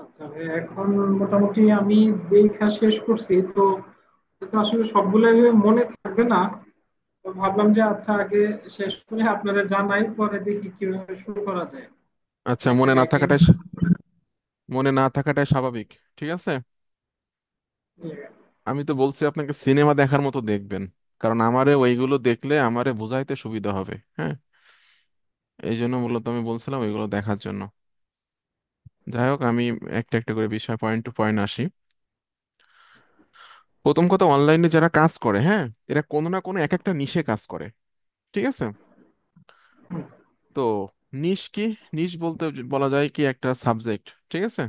আচ্ছা ভাই, এখন মোটামুটি আমি দেখা শেষ করছি তো। তো আসলে সবগুলো মনে থাকবে না। তো ভাবলাম যে আচ্ছা আগে শেষ করে আপনাদের জানাই, পরে দেখি কিভাবে শুরু করা যায়। আচ্ছা, নাকি দেখি। মনে না থাকাটাই স্বাভাবিক। ঠিক আছে, আমি তো বলছি আপনাকে সিনেমা দেখার মতো দেখবেন, কারণ আমারে ওইগুলো দেখলে আমারে বুঝাইতে সুবিধা হবে। হ্যাঁ, এই জন্য মূলত আমি বলছিলাম ওইগুলো দেখার জন্য। যাই হোক, আমি একটা একটা করে বিষয় পয়েন্ট টু পয়েন্ট আসি। প্রথম কথা, অনলাইনে যারা কাজ করে, হ্যাঁ, এরা কোনো না কোনো এক একটা নিশে কাজ করে। ঠিক আছে, তো নিশ কি, নিশ বলতে বলা যায় কি একটা সাবজেক্ট। ঠিক আছে,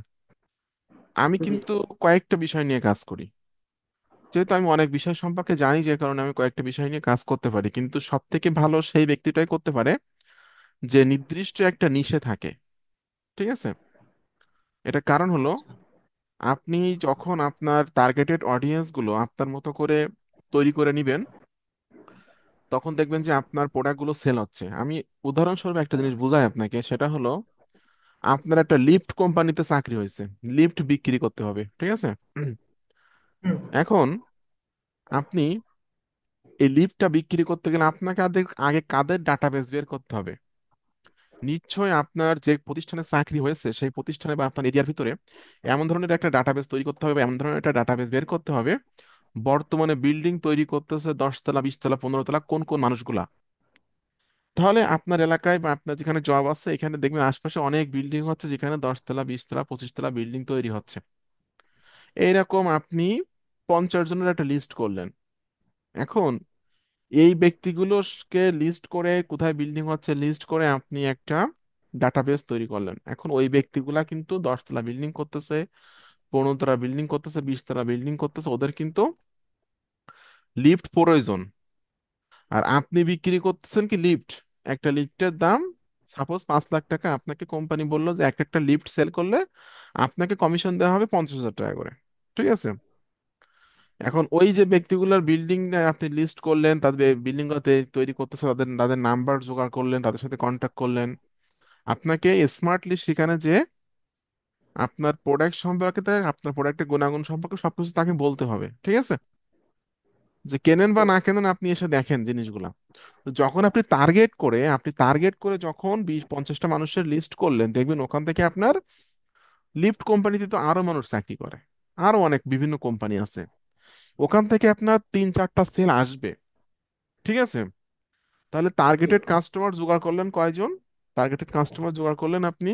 আমি জি। কিন্তু কয়েকটা বিষয় নিয়ে কাজ করি। যেহেতু আমি অনেক বিষয় সম্পর্কে জানি, যে কারণে আমি কয়েকটা বিষয় নিয়ে কাজ করতে পারি, কিন্তু সব থেকে ভালো সেই ব্যক্তিটাই করতে পারে যে নির্দিষ্ট একটা নিশে থাকে। ঠিক আছে, এটা কারণ হলো, আচ্ছা। আপনি যখন আপনার টার্গেটেড অডিয়েন্স গুলো আপনার মতো করে তৈরি করে নিবেন, তখন দেখবেন যে আপনার প্রোডাক্টগুলো সেল হচ্ছে। আমি উদাহরণস্বরূপ একটা জিনিস বুঝাই আপনাকে, সেটা হলো, আপনার একটা লিফট কোম্পানিতে চাকরি হয়েছে, লিফট বিক্রি করতে হবে। ঠিক আছে, হুম। এখন আপনি এই লিফটটা বিক্রি করতে গেলে আপনাকে আগে আগে কাদের ডাটাবেস বের করতে হবে। নিশ্চয়ই আপনার যে প্রতিষ্ঠানে চাকরি হয়েছে সেই প্রতিষ্ঠানে বা আপনার এরিয়ার ভিতরে এমন ধরনের একটা ডাটাবেস তৈরি করতে হবে, বা এমন ধরনের একটা ডাটাবেস বের করতে হবে, বর্তমানে বিল্ডিং তৈরি করতেছে 10 তলা, 20 তলা, 15 তলা, কোন কোন মানুষগুলা। তাহলে আপনার এলাকায় বা আপনার যেখানে জব আছে এখানে দেখবেন আশপাশে অনেক বিল্ডিং হচ্ছে, যেখানে 10 তলা, 20 তলা, 25 তলা বিল্ডিং তৈরি হচ্ছে। এইরকম আপনি 50 জনের একটা লিস্ট করলেন। এখন এই ব্যক্তিগুলোকে লিস্ট করে, কোথায় বিল্ডিং হচ্ছে লিস্ট করে আপনি একটা ডাটাবেস তৈরি করলেন। এখন ওই ব্যক্তিগুলা কিন্তু 10 তলা বিল্ডিং করতেছে, 15 তলা বিল্ডিং করতেছে, 20 তলা বিল্ডিং করতেছে, ওদের কিন্তু লিফট প্রয়োজন। আর আপনি বিক্রি করতেছেন কি লিফট। একটা লিফটের দাম সাপোজ 5 লাখ টাকা, আপনাকে কোম্পানি বললো যে এক একটা লিফট সেল করলে আপনাকে কমিশন দেওয়া হবে 50,000 টাকা করে। ঠিক আছে, এখন ওই যে ব্যক্তিগুলোর বিল্ডিং আপনি লিস্ট করলেন, তাদের বিল্ডিং তৈরি করতেছে, তাদের তাদের নাম্বার জোগাড় করলেন, তাদের সাথে কন্ট্যাক্ট করলেন। আপনাকে স্মার্টলি সেখানে যে আপনার প্রোডাক্ট সম্পর্কে, আপনার প্রোডাক্টের গুণাগুণ সম্পর্কে সবকিছু তাকে বলতে হবে। ঠিক আছে, যে কেনেন বা না কেনেন আপনি এসে দেখেন জিনিসগুলা। তো যখন আপনি টার্গেট করে যখন 20-50টা মানুষের লিস্ট করলেন, দেখবেন ওখান থেকে আপনার লিফট কোম্পানিতে তো আরো মানুষ চাকরি করে, আরো অনেক বিভিন্ন কোম্পানি আছে, ওখান থেকে আপনার 3-4টা সেল আসবে। ঠিক আছে, তাহলে জি। টার্গেটেড কাস্টমার জোগাড় করলেন কয়জন? টার্গেটেড কাস্টমার জোগাড় করলেন আপনি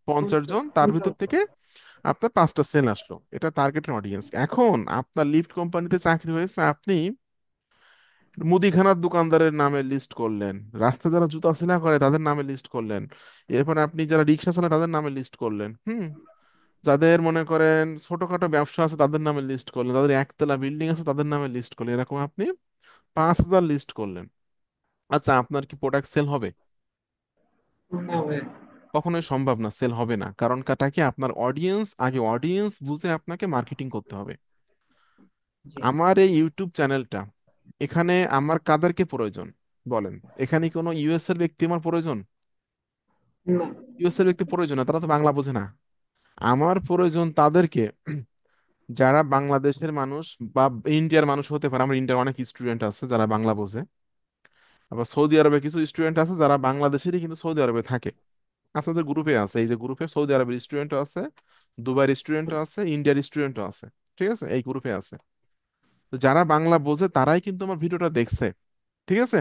50 জন, তার ভিতর 50। থেকে আপনার 5টা সেল আসলো। এটা টার্গেটেড অডিয়েন্স। এখন আপনার লিফট কোম্পানিতে চাকরি হয়েছে, আপনি মুদিখানার দোকানদারের নামে লিস্ট করলেন, রাস্তায় যারা জুতা সেলা করে তাদের নামে লিস্ট করলেন, এরপরে আপনি যারা রিক্সা চালায় তাদের নামে লিস্ট করলেন, যাদের মনে করেন ছোটখাটো ব্যবসা আছে তাদের নামে লিস্ট করলেন, তাদের একতলা বিল্ডিং আছে তাদের নামে লিস্ট করলেন, এরকম আপনি 5,000 লিস্ট করলেন। আচ্ছা, আপনার কি প্রোডাক্ট সেল হবে? না ভাই। কখনোই সম্ভব না, সেল হবে না। কারণ কাটা কি, আপনার অডিয়েন্স, আগে অডিয়েন্স বুঝে আপনাকে মার্কেটিং করতে হবে। জি। আমার এই ইউটিউব চ্যানেলটা, এখানে আমার কাদেরকে প্রয়োজন বলেন? এখানে কোনো ইউএস এর ব্যক্তি আমার প্রয়োজন? না। ইউএস এর ব্যক্তি প্রয়োজন না, তারা তো বাংলা বোঝে না। আমার প্রয়োজন তাদেরকে যারা বাংলাদেশের মানুষ বা ইন্ডিয়ার মানুষ হতে পারে। আমার ইন্ডিয়ার অনেক স্টুডেন্ট আছে যারা বাংলা বোঝে। আবার সৌদি আরবে কিছু স্টুডেন্ট আছে যারা বাংলাদেশেরই কিন্তু সৌদি আরবে থাকে। আপনাদের গ্রুপে আছে, এই যে গ্রুপে সৌদি আরবের স্টুডেন্টও আছে, দুবাইয়ের স্টুডেন্টও আছে, ইন্ডিয়ার স্টুডেন্টও আছে। ঠিক আছে, এই গ্রুপে আছে। তো যারা বাংলা বোঝে তারাই কিন্তু আমার ভিডিওটা দেখছে। ঠিক আছে,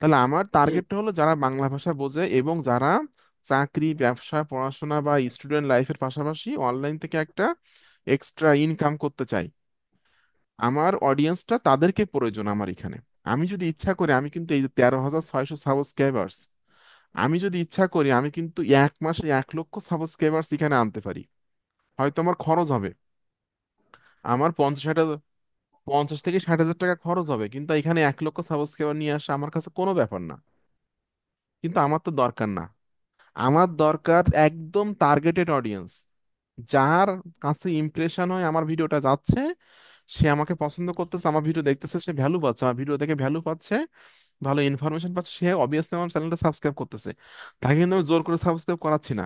তাহলে আমার জি। টার্গেটটা হলো যারা বাংলা ভাষা বোঝে এবং যারা চাকরি, ব্যবসা, পড়াশোনা বা স্টুডেন্ট লাইফের পাশাপাশি অনলাইন থেকে একটা এক্সট্রা ইনকাম করতে চাই। আমার অডিয়েন্সটা তাদেরকে প্রয়োজন আমার এখানে। আমি যদি ইচ্ছা করি, আমি কিন্তু এই যে 13,600 সাবস্ক্রাইবার্স, আমি যদি ইচ্ছা করি আমি কিন্তু এক মাসে 1 লক্ষ সাবস্ক্রাইবার্স এখানে আনতে পারি। হয়তো আমার খরচ হবে, আমার 50 থেকে 60 হাজার টাকা খরচ হবে, কিন্তু এখানে 1 লক্ষ সাবস্ক্রাইবার নিয়ে আসা আমার কাছে কোনো ব্যাপার না। কিন্তু আমার তো দরকার না, আমার দরকার একদম টার্গেটেড অডিয়েন্স, যার কাছে ইমপ্রেশন হয় আমার ভিডিওটা যাচ্ছে, সে আমাকে পছন্দ করতেছে, আমার ভিডিও দেখতেছে, সে ভ্যালু পাচ্ছে, আমার ভিডিও দেখে ভ্যালু পাচ্ছে, ভালো ইনফরমেশন পাচ্ছে, সে অবভিয়াসলি আমার চ্যানেলটা সাবস্ক্রাইব করতেছে। তাকে কিন্তু আমি জোর করে সাবস্ক্রাইব করাচ্ছি না।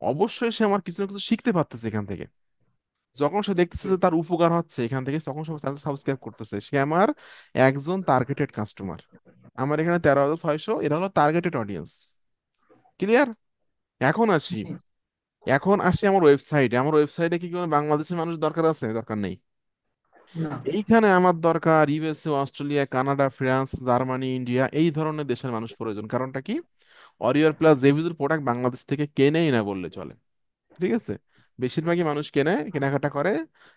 অবশ্যই সে আমার কিছু না কিছু শিখতে পারতেছে এখান থেকে। যখন সে দেখতেছে যে তার উপকার হচ্ছে এখান থেকে, তখন সে চ্যানেল সাবস্ক্রাইব করতেছে, সে আমার একজন টার্গেটেড কাস্টমার। আমার এখানে 13,600, এরা হলো টার্গেটেড অডিয়েন্স। ক্লিয়ার? এখন আসি, আমার ওয়েবসাইটে। আমার ওয়েবসাইটে কি কোনো বাংলাদেশের মানুষ দরকার আছে? দরকার নেই। না। এইখানে আমার দরকার USA, Australia, Canada, France, Germany, India, এই ধরনের দেশের মানুষ প্রয়োজন। কারণটা কি? অরিয়র প্লাস জেভিজুর প্রোডাক্ট বাংলাদেশ থেকে কেনেই না বললে চলে। ঠিক আছে? বেশিরভাগই মানুষ কেনাকাটা করে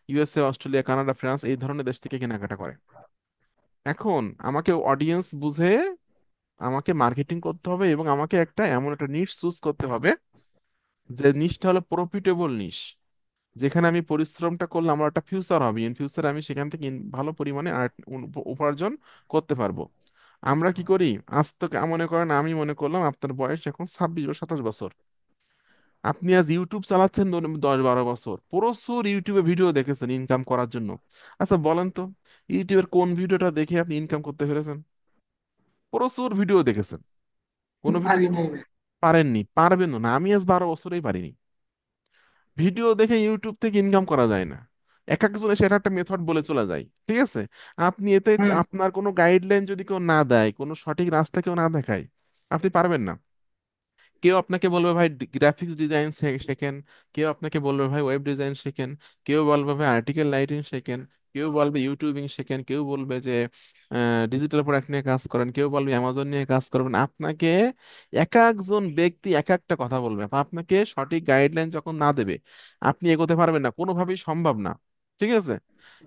ইউএসএ, অস্ট্রেলিয়া, কানাডা, ফ্রান্স, এই ধরনের দেশ থেকে কেনাকাটা করে। এখন আমাকে অডিয়েন্স বুঝে আমাকে মার্কেটিং করতে হবে, এবং আমাকে এমন একটা নিশ চুজ করতে হবে যে নিশটা হলো প্রফিটেবল নিশ, যেখানে আমি পরিশ্রমটা করলে আমার একটা ফিউচার হবে, ইন ফিউচার আমি সেখান থেকে ভালো পরিমাণে উপার্জন করতে পারবো। আমরা কি করি? আজ তো মনে করেন, আমি মনে করলাম আপনার বয়স এখন 26 বা 27 বছর, আপনি আজ ইউটিউব চালাচ্ছেন 10-12 বছর, প্রচুর ইউটিউবে ভিডিও দেখেছেন ইনকাম করার জন্য। আচ্ছা বলেন তো, ইউটিউবের কোন ভিডিওটা দেখে আপনি ইনকাম করতে পেরেছেন? প্রচুর ভিডিও দেখেছেন, কোনো ভিডিও পারি দেখে নাই। পারেননি, পারবেন না। আমি আজ 12 বছরেই পারিনি। ভিডিও দেখে ইউটিউব থেকে ইনকাম করা যায় না। এক একজন এসে এটা একটা মেথড বলে চলে যায়। ঠিক আছে? আপনি এতে হুম। আপনার কোনো গাইডলাইন যদি কেউ না দেয়, কোনো সঠিক রাস্তা কেউ না দেখায়, আপনি পারবেন না। কেউ আপনাকে বলবে ভাই গ্রাফিক্স ডিজাইন শেখেন, কেউ আপনাকে বলবে ভাই ওয়েব ডিজাইন শেখেন, কেউ বলবে ভাই আর্টিকেল রাইটিং শেখেন, কেউ বলবে ইউটিউবিং শেখেন, কেউ বলবে যে ডিজিটাল প্রোডাক্ট নিয়ে কাজ করেন, কেউ বলবে অ্যামাজন নিয়ে কাজ করবেন। আপনাকে এক একজন ব্যক্তি এক একটা কথা বলবে, তো আপনাকে সঠিক গাইডলাইন যখন না দেবে, আপনি এগোতে পারবেন না, কোনোভাবেই সম্ভব না। ঠিক আছে?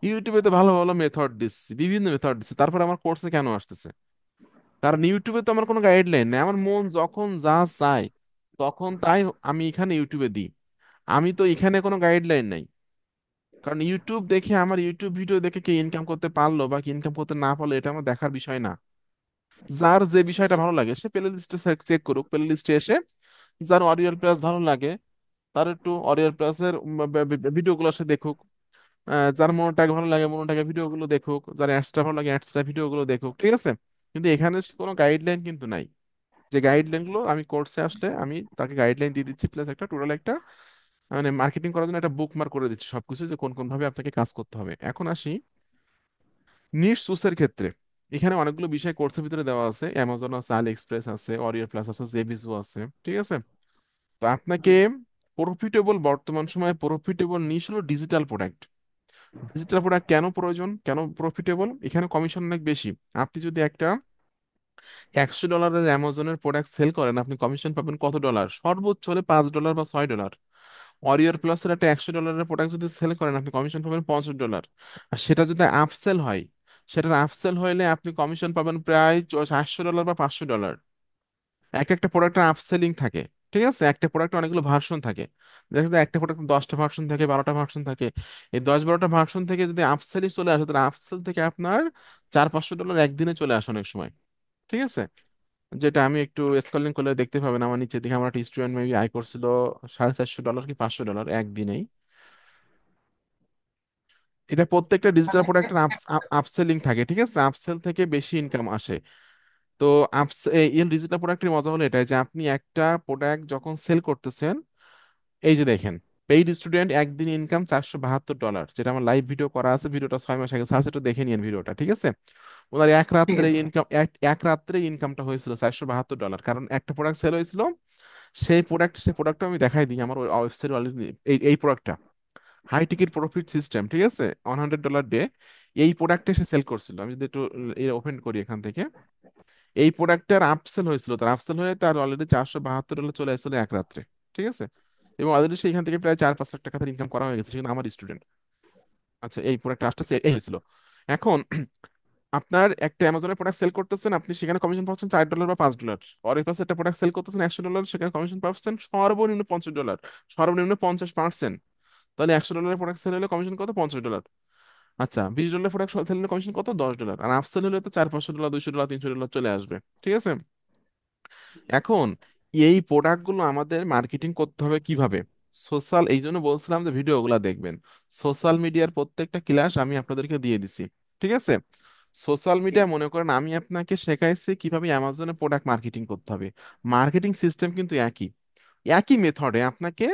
ইউটিউবে তো ভালো ভালো মেথড দিচ্ছি, বিভিন্ন মেথড দিচ্ছি, তারপর আমার কোর্সে কেন আসতেছে? কারণ ইউটিউবে তো আমার কোনো গাইডলাইন নেই, আমার মন যখন যা চায় তখন তাই আমি এখানে ইউটিউবে দিই। আমি তো এখানে কোনো গাইডলাইন নাই। কারণ ইউটিউব দেখে, আমার ইউটিউব ভিডিও দেখে কে ইনকাম করতে পারলো বা কি ইনকাম করতে না পারলো, এটা আমার দেখার বিষয় না। যার যে বিষয়টা ভালো লাগে সে প্লে লিস্টে চেক করুক, প্লে লিস্টে এসে যার অরিয়াল প্লাস ভালো লাগে তার একটু অরিয়াল প্লাসের ভিডিওগুলো সে দেখুক। যার মনোটাকে ভালো লাগে মনোটাকে ভিডিওগুলো দেখুক, যার অ্যাডসটা ভালো লাগে অ্যাডসটা ভিডিওগুলো দেখুক। ঠিক আছে? কিন্তু এখানে কোনো গাইডলাইন কিন্তু নাই। যে গাইডলাইন গুলো আমি কোর্সে আসলে আমি তাকে গাইডলাইন দিয়ে দিচ্ছি, প্লাস একটা টোটাল একটা মানে মার্কেটিং করার জন্য একটা বুক মার্ক করে দিচ্ছি সবকিছু, যে কোন কোন ভাবে আপনাকে কাজ করতে হবে। এখন আসি নিশ চুজের ক্ষেত্রে। এখানে অনেকগুলো বিষয় কোর্সের ভিতরে দেওয়া আছে, অ্যামাজন আছে, আলি এক্সপ্রেস আছে, অরিয়র প্লাস আছে, জেবিজু আছে। ঠিক আছে? তো আপনাকে প্রফিটেবল, বর্তমান সময়ে প্রফিটেবল নিশ হলো ডিজিটাল প্রোডাক্ট। ডিজিটাল প্রোডাক্ট কেন প্রয়োজন, কেন প্রফিটেবল? এখানে কমিশন অনেক বেশি। আপনি যদি একটা $100 অ্যামাজনের প্রোডাক্ট সেল করেন, আপনি কমিশন পাবেন কত ডলার? সর্বোচ্চ হলে $5 বা $6। অরিয়র প্লাসের একটা $100 প্রোডাক্ট যদি সেল করেন, আপনি কমিশন পাবেন $50। আর সেটা যদি আপসেল হয়, সেটার আপসেল হইলে আপনি কমিশন পাবেন প্রায় $400 বা $500। এক একটা প্রোডাক্টের আপসেলিং থাকে। ঠিক আছে? একটা প্রোডাক্টে অনেকগুলো ভার্সন থাকে। দেখা যায় একটা প্রোডাক্ট 10টা ভার্সন থাকে, 12টা ভার্সন থাকে। এই 10-12টা ভার্সন থেকে যদি আপসেলই চলে আসে, তাহলে আপসেল থেকে আপনার $400-500 একদিনে চলে আসে অনেক সময়। ঠিক আছে? যেটা আমি একটু স্ক্রলিং করলে দেখতে পাবেন, আমার নিচের দিকে আমার একটা স্টুডেন্ট মেবি আয় করছিল $450 কি $500 একদিনেই। এটা প্রত্যেকটা ডিজিটাল মানে প্রোডাক্টের আপসেলিং থাকে। ঠিক আছে? আপসেল থেকে বেশি ইনকাম আসে। তো এই ডিজিটাল প্রোডাক্টের মজা হলো এটা যে আপনি একটা প্রোডাক্ট যখন সেল করতেছেন, এই যে দেখেন, পেইড স্টুডেন্ট একদিন ইনকাম $472, যেটা আমার লাইভ ভিডিও করা আছে, ভিডিওটা 6 মাস আগে সার্চ একটু দেখে নিন ভিডিওটা। ঠিক আছে? ওনার এক ঠিক রাত্রে আছে। ইনকাম, এক রাত্রে ইনকামটা হয়েছিল $472, কারণ একটা প্রোডাক্ট সেল হয়েছিল। সেই প্রোডাক্টটা আমি দেখাই দিই আমার ওয়েবসাইট অলরেডি। এই প্রোডাক্টটা হাই টিকিট প্রফিট সিস্টেম। ঠিক আছে? $100 ডে এই প্রোডাক্টে সে সেল করছিল। আমি যদি একটু ওপেন করি এখান থেকে, এই প্রোডাক্টটার আপসেল হয়েছিল, তার আপসেল হয়ে তার অলরেডি $472 চলে আসছিল এক রাত্রে। ঠিক আছে? এবং অলরেডি সেইখান থেকে প্রায় 4-5 লাখ টাকা তার ইনকাম করা হয়ে গেছে, সেখানে আমার স্টুডেন্ট। আচ্ছা, এই প্রোডাক্টটা আসতেছে এই হয়েছিল। এখন আপনার একটা অ্যামাজনের প্রোডাক্ট সেল করতেছেন, আপনি সেখানে কমিশন পাচ্ছেন $4 বা $5। পরের পাশে একটা প্রোডাক্ট সেল করতেছেন $100, সেখানে কমিশন পাচ্ছেন সর্বনিম্ন $50, সর্বনিম্ন 50%। তাহলে $100 প্রোডাক্ট সেল হলে কমিশন কত? $50। আচ্ছা, $20 প্রোডাক্ট সেল হলে কমিশন কত? $10। আর আপসেল হলে তো $400-500, $200, $300 চলে আসবে। ঠিক আছে? এখন এই প্রোডাক্টগুলো আমাদের মার্কেটিং করতে হবে কিভাবে? সোশ্যাল, এই জন্য বলছিলাম যে ভিডিওগুলো দেখবেন। সোশ্যাল মিডিয়ার প্রত্যেকটা ক্লাস আমি আপনাদেরকে দিয়ে দিছি। ঠিক আছে? সোশ্যাল মিডিয়া মনে করেন আমি আপনাকে শেখাইছি কিভাবে অ্যামাজনে প্রোডাক্ট মার্কেটিং করতে হবে। মার্কেটিং সিস্টেম কিন্তু একই। একই মেথডে আপনাকে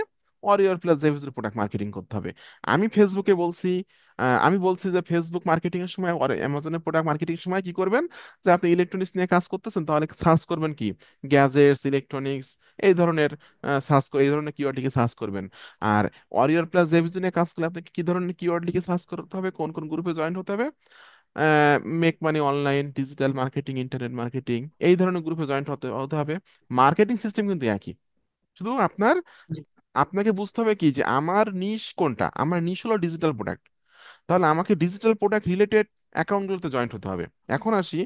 অরিয়র প্লাস জেভিসের প্রোডাক্ট মার্কেটিং করতে হবে। আমি ফেসবুকে বলছি, আমি বলছি যে ফেসবুক মার্কেটিং এর সময় অ্যামাজনের প্রোডাক্ট মার্কেটিং এর সময় কি করবেন, যে আপনি ইলেকট্রনিক্স নিয়ে কাজ করতেছেন তাহলে সার্চ করবেন কি, গ্যাজেটস, ইলেকট্রনিক্স, এই ধরনের সার্চ করে, এই ধরনের কিওয়ার্ড লিখে সার্চ করবেন। আর অরিয়র প্লাস জেভিস নিয়ে কাজ করলে আপনাকে কি ধরনের কিওয়ার্ড লিখে সার্চ করতে হবে, কোন কোন গ্রুপে জয়েন হতে হবে, make money online, digital marketing, internet marketing, এই ধরনের গ্রুপে জয়েন্ট হতে হতে হবে। মার্কেটিং সিস্টেম কিন্তু একই, শুধু জি। আপনাকে বুঝতে হবে কি যে আমার নিশ কোনটা, আমার নিশ হলো ডিজিটাল প্রোডাক্ট, তাহলে আমাকে ডিজিটাল প্রোডাক্ট রিলেটেড অ্যাকাউন্টগুলোতে জয়েন্ট হতে হবে। এখন আসি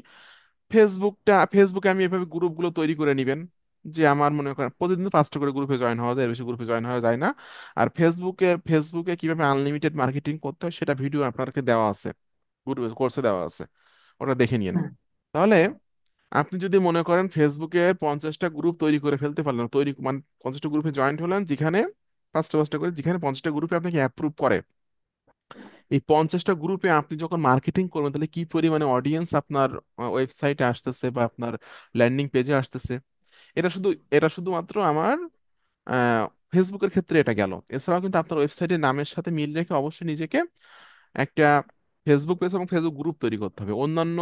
ফেসবুকে আমি এভাবে গ্রুপগুলো তৈরি করে নিবেন, যে আমার মনে করেন প্রতিদিন 5টা করে গ্রুপে জয়েন হওয়া যায়, এর বেশি গ্রুপে জয়েন হওয়া যায় না। আর ফেসবুকে কিভাবে আনলিমিটেড মার্কেটিং করতে হয় সেটা ভিডিও আপনাকে দেওয়া আছে, গ্রুপে কোর্সে দেওয়া আছে, ওটা দেখে নিন। হুম। তাহলে আপনি যদি মনে করেন ফেসবুকে 50টা গ্রুপ তৈরি করে ফেলতে পারলেন, তৈরি মানে 50টা গ্রুপে জয়েন্ট হলেন, যেখানে 5টা 5টা করে, যেখানে 50টা গ্রুপে আপনাকে অ্যাপ্রুভ করে, এই 50টা গ্রুপে আপনি যখন মার্কেটিং করবেন তাহলে কি পরিমাণে অডিয়েন্স আপনার ওয়েবসাইটে আসতেছে বা আপনার ল্যান্ডিং পেজে আসতেছে। এটা শুধু এটা শুধুমাত্র আমার আহ, ফেসবুকের ক্ষেত্রে এটা গেল। এছাড়াও কিন্তু আপনার ওয়েবসাইটের নামের সাথে মিল রেখে অবশ্যই নিজেকে একটা ফেসবুক পেজ এবং ফেসবুক গ্রুপ তৈরি করতে হবে। অন্যান্য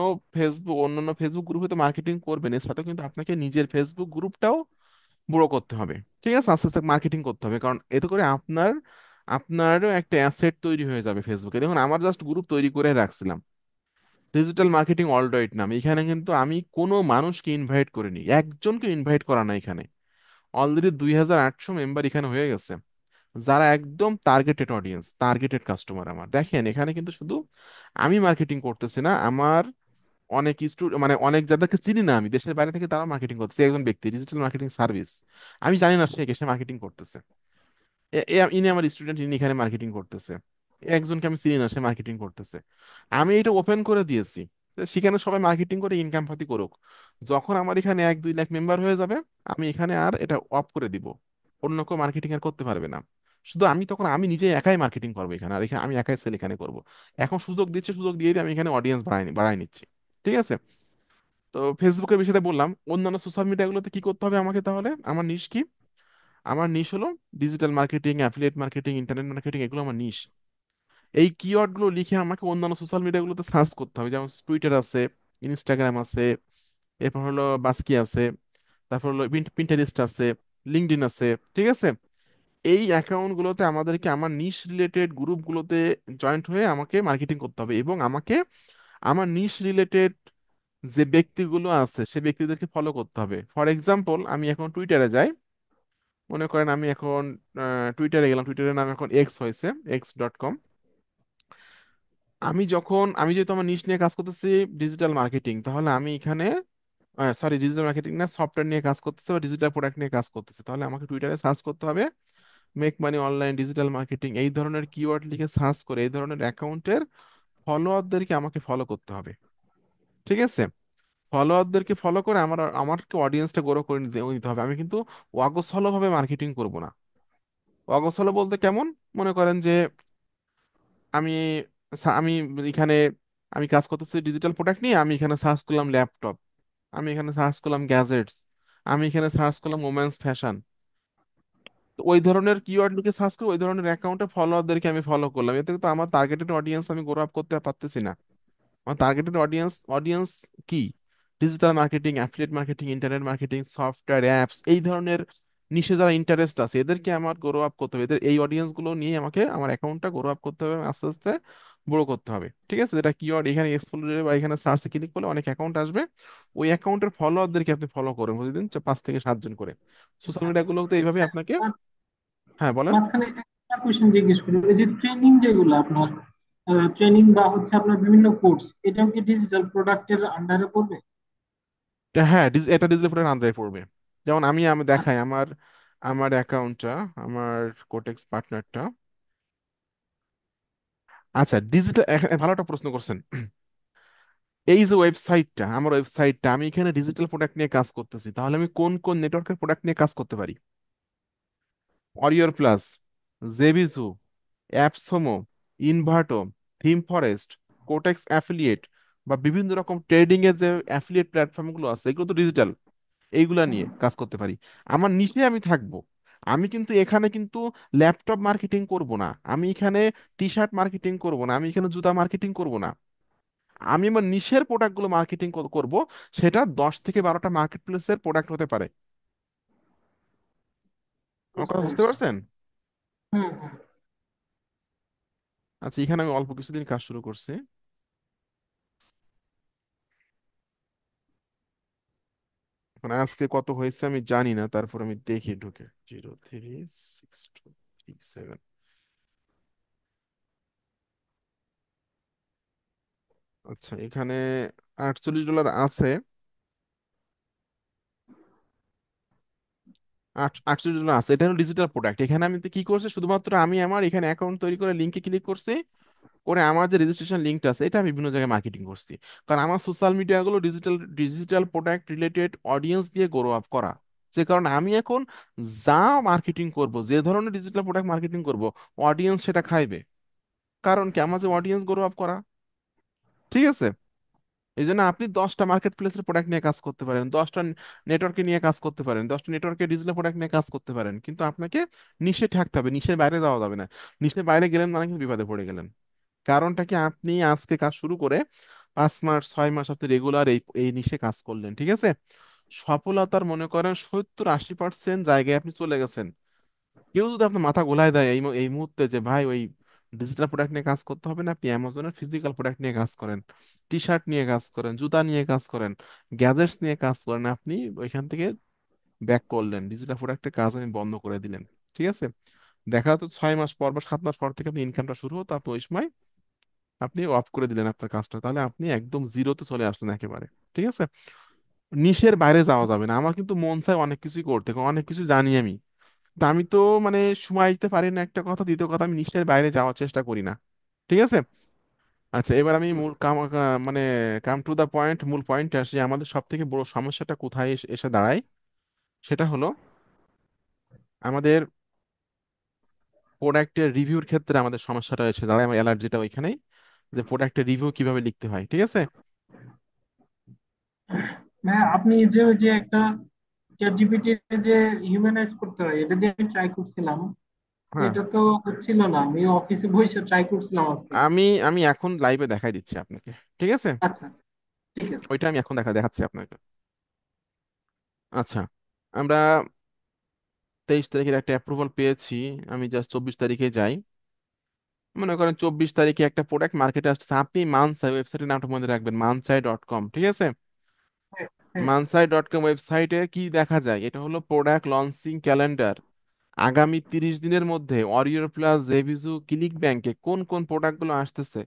ফেসবুক গ্রুপে তো মার্কেটিং করবেন, এর সাথে কিন্তু আপনাকে নিজের ফেসবুক গ্রুপটাও বড় করতে হবে। ঠিক আছে, আস্তে আস্তে মার্কেটিং করতে হবে, কারণ এতে করে আপনারও একটা অ্যাসেট তৈরি হয়ে যাবে ফেসবুকে। দেখুন আমার জাস্ট গ্রুপ তৈরি করে রাখছিলাম, ডিজিটাল মার্কেটিং অলরাইট নাম, এখানে কিন্তু আমি কোনো মানুষকে ইনভাইট করিনি, একজনকে ইনভাইট করা না এখানে। অলরেডি 2800 মেম্বার এখানে হয়ে গেছে, যারা একদম টার্গেটেড অডিয়েন্স, টার্গেটেড কাস্টমার আমার। দেখেন এখানে কিন্তু শুধু আমি মার্কেটিং করতেছি না, আমার অনেক মানে অনেক যাদেরকে চিনি না আমি দেশের বাইরে থেকে, তারা মার্কেটিং করতেছে। একজন ব্যক্তি ডিজিটাল মার্কেটিং সার্ভিস, আমি জানি না সে মার্কেটিং করতেছে, ইনি আমার স্টুডেন্ট, ইনি এখানে মার্কেটিং করতেছে। একজনকে আমি চিনি না, সে মার্কেটিং করতেছে। আমি এটা ওপেন করে দিয়েছি, তো সেখানে সবাই মার্কেটিং করে ইনকাম পাতি করুক। যখন আমার এখানে 1-2 লাখ মেম্বার হয়ে যাবে, আমি এখানে আর এটা অফ করে দিব, অন্য কেউ মার্কেটিং আর করতে পারবে না। শুধু আমি তখন আমি নিজে একাই মার্কেটিং করবো এখানে, আর এখানে আমি একাই সেল এখানে করব। এখন সুযোগ দিচ্ছে, সুযোগ দিয়ে দিয়ে আমি এখানে অডিয়েন্স বাড়াই নিচ্ছি। ঠিক আছে, তো ফেসবুকের বিষয়টা বললাম। অন্যান্য সোশ্যাল মিডিয়াগুলোতে কি করতে হবে আমাকে, তাহলে আমার নিশ কি, আমার নিশ হলো digital marketing, affiliate marketing, internet marketing, এগুলো আমার নিশ। এই কিওয়ার্ড গুলো লিখে আমাকে অন্যান্য সোশ্যাল মিডিয়াগুলোতে সার্চ করতে হবে, যেমন টুইটার আছে, ইনস্টাগ্রাম আছে, এরপর হলো বাস্কি আছে, তারপর হলো পিন্টারেস্ট আছে, লিঙ্কডইন আছে। ঠিক আছে, এই অ্যাকাউন্ট গুলোতে আমাদেরকে আমার নিশ রিলেটেড গ্রুপগুলোতে জয়েন্ট হয়ে আমাকে মার্কেটিং করতে হবে, এবং আমাকে আমার নিশ রিলেটেড যে ব্যক্তিগুলো আছে সে ব্যক্তিদেরকে ফলো করতে হবে। ফর এক্সাম্পল আমি এখন টুইটারে যাই, মনে করেন আমি এখন টুইটারে গেলাম, টুইটারের নাম এখন এক্স হয়েছে, x.com। আমি যেহেতু আমার নিশ নিয়ে কাজ করতেছি ডিজিটাল মার্কেটিং, তাহলে আমি এখানে সরি, ডিজিটাল মার্কেটিং না, সফটওয়্যার নিয়ে কাজ করতেছে বা ডিজিটাল প্রোডাক্ট নিয়ে কাজ করতেছে, তাহলে আমাকে টুইটারে সার্চ করতে হবে make money online, digital marketing, এই ধরনের কিওয়ার্ড লিখে সার্চ করে এই ধরনের অ্যাকাউন্টের ফলোয়ারদেরকে আমাকে ফলো করতে হবে। ঠিক আছে, ফলোয়ারদেরকে ফলো করে আমারকে অডিয়েন্সটা গ্রো করে নিতে হবে। আমি কিন্তু অগোছালো ভাবে মার্কেটিং করব না। অগোছালো বলতে কেমন, মনে করেন যে আমি আমি এখানে আমি কাজ করতেছি ডিজিটাল প্রোডাক্ট নিয়ে, আমি এখানে সার্চ করলাম ল্যাপটপ, আমি এখানে সার্চ করলাম গ্যাজেটস, আমি এখানে সার্চ করলাম ওমেন্স ফ্যাশন। তো ওই ধরনের কিওয়ার্ড লিখে সার্চ করে ওই ধরনের অ্যাকাউন্টে ফলোয়ারদেরকে আমি ফলো করলাম, এতে তো আমার টার্গেটেড অডিয়েন্স আমি গ্রো আপ করতে পারতেছি না। আমার টার্গেটেড অডিয়েন্স কি, digital marketing, affiliate marketing, internet marketing, software, apps, এই ধরনের নিশে যারা ইন্টারেস্ট আছে এদেরকে আমার গ্রো আপ করতে হবে। এদের এই অডিয়েন্স গুলো নিয়ে আমাকে আমার অ্যাকাউন্টটা গ্রো আপ করতে হবে এবং আস্তে আস্তে বড় করতে হবে। ঠিক আছে, যেটা কিওয়ার্ড এখানে এক্সপ্লোরে বা এখানে সার্চে ক্লিক করলে অনেক অ্যাকাউন্ট আসবে, ওই অ্যাকাউন্টের ফলোয়ারদেরকে আপনি ফলো করবেন প্রতিদিন 5 থেকে 7 জন করে। সোশ্যাল মিডিয়া গুলোতে এইভাবে আপনাকে, হ্যাঁ বলেন। মাঝখানে একটা কোয়েশ্চেন জিজ্ঞেস করি, এই যে ট্রেনিং যেগুলো আপনার, ট্রেনিং বা হচ্ছে আপনার বিভিন্ন কোর্স, এটাও কি ডিজিটাল প্রোডাক্টের আন্ডারে পড়বে? হ্যাঁ, এটা ডিজিটাল ফুডের আন্ডারে পড়বে। যেমন আমি দেখাই আচ্ছা। আমার আমার অ্যাকাউন্টটা, আমার কোটেক্স পার্টনারটা। আচ্ছা, ভালো একটা প্রশ্ন করছেন। এই যে আমার ওয়েবসাইটটা, আমি এখানে ডিজিটাল প্রোডাক্ট নিয়ে কাজ করতেছি, তাহলে আমি কোন কোন নেটওয়ার্কের প্রোডাক্ট নিয়ে কাজ করতে পারি? Warrior Plus, JVZoo, AppSumo, Envato, Theme Forest, কোটেক্স অ্যাফিলিয়েট, বা বিভিন্ন রকম ট্রেডিং এর যে অ্যাফিলিয়েট প্ল্যাটফর্ম গুলো আছে, এগুলো তো ডিজিটাল, এইগুলা নিয়ে কাজ করতে পারি। আমার নিশে আমি থাকবো, আমি কিন্তু এখানে কিন্তু ল্যাপটপ মার্কেটিং করব না, আমি এখানে টি শার্ট মার্কেটিং করব না, আমি এখানে জুতা মার্কেটিং করব না। আমি আমার নিশের প্রোডাক্টগুলো মার্কেটিং করব। সেটা 10 থেকে 12টা মার্কেট প্লেসের প্রোডাক্ট হতে পারে। আমার বুঝতে কথা বুঝতে পেরেছি। পারছেন? হুম হুম। আচ্ছা, এখানে আমি অল্প কিছুদিন কাজ শুরু করছি। মানে আজকে কত হয়েছে আমি জানি না, তারপর আমি দেখি ঢুকে। 03627। আচ্ছা, এখানে $48 আছে। $48 আছে, এটা হলো ডিজিটাল প্রোডাক্ট। এখানে আমি তো কি করছি, শুধুমাত্র আমি আমার এখানে অ্যাকাউন্ট তৈরি করে লিঙ্কে ক্লিক করছি, করে আমার যে রেজিস্ট্রেশন লিঙ্কটা আছে এটা আমি বিভিন্ন জায়গায় মার্কেটিং করছি। কারণ আমার সোশ্যাল মিডিয়াগুলো digital digital product related audience দিয়ে গ্রো আপ করা। যে কারণে আমি এখন যা মার্কেটিং করব, যে ধরনের ডিজিটাল প্রোডাক্ট মার্কেটিং করব, অডিয়েন্স সেটা খাইবে। কারণ কি, আমার যে অডিয়েন্স গ্রো আপ করা। ঠিক আছে? এই জন্য আপনি 10টা মার্কেট প্লেসের প্রোডাক্ট নিয়ে কাজ করতে পারেন, 10টা নেটওয়ার্কে নিয়ে কাজ করতে পারেন, 10টা নেটওয়ার্কে ডিজিটাল প্রোডাক্ট নিয়ে কাজ করতে পারেন, কিন্তু আপনাকে নিশে থাকতে হবে, নিশের বাইরে যাওয়া যাবে না। নিশের বাইরে গেলেন মানে কিন্তু বিপদে পড়ে গেলেন। কারণটা কি, আপনি আজকে কাজ শুরু করে 5 মাস 6 মাস আপনি রেগুলার এই এই নিশে কাজ করলেন, ঠিক আছে, সফলতার মনে করেন 70-80% জায়গায় আপনি চলে গেছেন। কেউ যদি আপনার মাথা গোলায় দেয় এই মুহূর্তে যে ভাই ওই ডিজিটাল প্রোডাক্ট নিয়ে কাজ করতে হবে না, আপনি অ্যামাজনের ফিজিক্যাল প্রোডাক্ট নিয়ে কাজ করেন, টি শার্ট নিয়ে কাজ করেন, জুতা নিয়ে কাজ করেন, গ্যাজেটস নিয়ে কাজ করেন, আপনি ওইখান থেকে ব্যাক করলেন, ডিজিটাল প্রোডাক্টের কাজ আপনি বন্ধ করে দিলেন। ঠিক আছে? দেখা তো 6 মাস পর বা 7 মাস পর থেকে আপনি ইনকামটা শুরু হতো, আপনি ওই সময় আপনি অফ করে দিলেন আপনার কাজটা, তাহলে আপনি একদম জিরোতে চলে আসলেন একেবারে। ঠিক আছে? নিশের বাইরে যাওয়া যাবে না। আমার কিন্তু মন চায় অনেক কিছুই করতে, কারণ অনেক কিছু জানি আমি। তা আমি তো মানে সময় দিতে পারি না একটা কথা, দ্বিতীয় কথা আমি নিশ্চয়ের বাইরে যাওয়ার চেষ্টা করি না। ঠিক আছে? আচ্ছা, এবার আমি মূল মানে কাম টু দা পয়েন্ট, মূল পয়েন্টে আসি। আমাদের সব থেকে বড় সমস্যাটা কোথায় এসে এসে দাঁড়ায়, সেটা হলো আমাদের প্রোডাক্টের রিভিউর ক্ষেত্রে আমাদের সমস্যাটা এসে দাঁড়ায়, আমার অ্যালার্জিটা ওইখানেই, যে প্রোডাক্টের রিভিউ কিভাবে লিখতে হয়। ঠিক আছে? হ্যাঁ, আপনি যে ওই যে একটা চ্যাট জিপিটি যে হিউম্যানাইজ করতে হয়, এটা দিয়ে আমি ট্রাই করছিলাম। তো হ্যাঁ, এটা তো হচ্ছিল না। আমি অফিসে বসে ট্রাই করছিলাম আজকে। আমি আমি এখন লাইভে দেখাই দিচ্ছি আপনাকে। ঠিক আছে? আচ্ছা আচ্ছা, ঠিক আছে। ওইটা আমি এখন দেখাচ্ছি আপনাকে। আচ্ছা, আমরা 23 তারিখের একটা অ্যাপ্রুভাল পেয়েছি। আমি জাস্ট 24 তারিখে যাই। মনে করেন 24 তারিখে একটা প্রোডাক্ট মার্কেটে আসছে, আপনি মানসাই ওয়েবসাইটের নামটা মনে রাখবেন, mansai.com। ঠিক আছে? হ্যাঁ হ্যাঁ। mansai.com ওয়েবসাইটে কি দেখা যায়, এটা হলো প্রোডাক্ট লঞ্চিং ক্যালেন্ডার। আগামী 30 দিনের মধ্যে অরিয়র প্লাস, জেভিজু, ক্লিক ব্যাংকে কোন কোন প্রোডাক্টগুলো আসতেছে,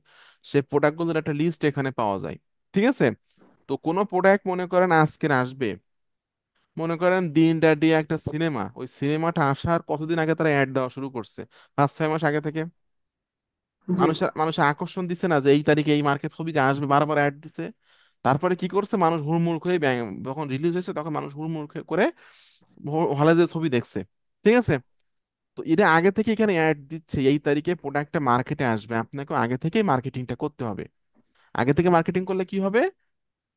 সেই প্রোডাক্টগুলোর একটা লিস্ট এখানে পাওয়া যায়। ঠিক আছে? তো কোনো প্রোডাক্ট মনে করেন আজকের আসবে, মনে করেন দিন দিয়ে একটা সিনেমা, ওই সিনেমাটা আসার কতদিন আগে তারা অ্যাড দেওয়া শুরু করছে, 5-6 মাস আগে থেকে। জি। মানুষের আকর্ষণ দিচ্ছে না, যে এই তারিখে এই মার্কেট ছবিটা আসবে, বারবার অ্যাড দিচ্ছে। তারপরে কি করছে, মানুষ হুড়মুড় করে যখন রিলিজ হয়েছে তখন মানুষ হুড়মুড় করে হলে যে ছবি দেখছে। ঠিক আছে? তো এটা আগে থেকে এখানে অ্যাড দিচ্ছে, এই তারিখে প্রোডাক্টটা মার্কেটে আসবে, আপনাকে আগে থেকেই মার্কেটিংটা করতে হবে। আগে থেকে মার্কেটিং করলে কি হবে,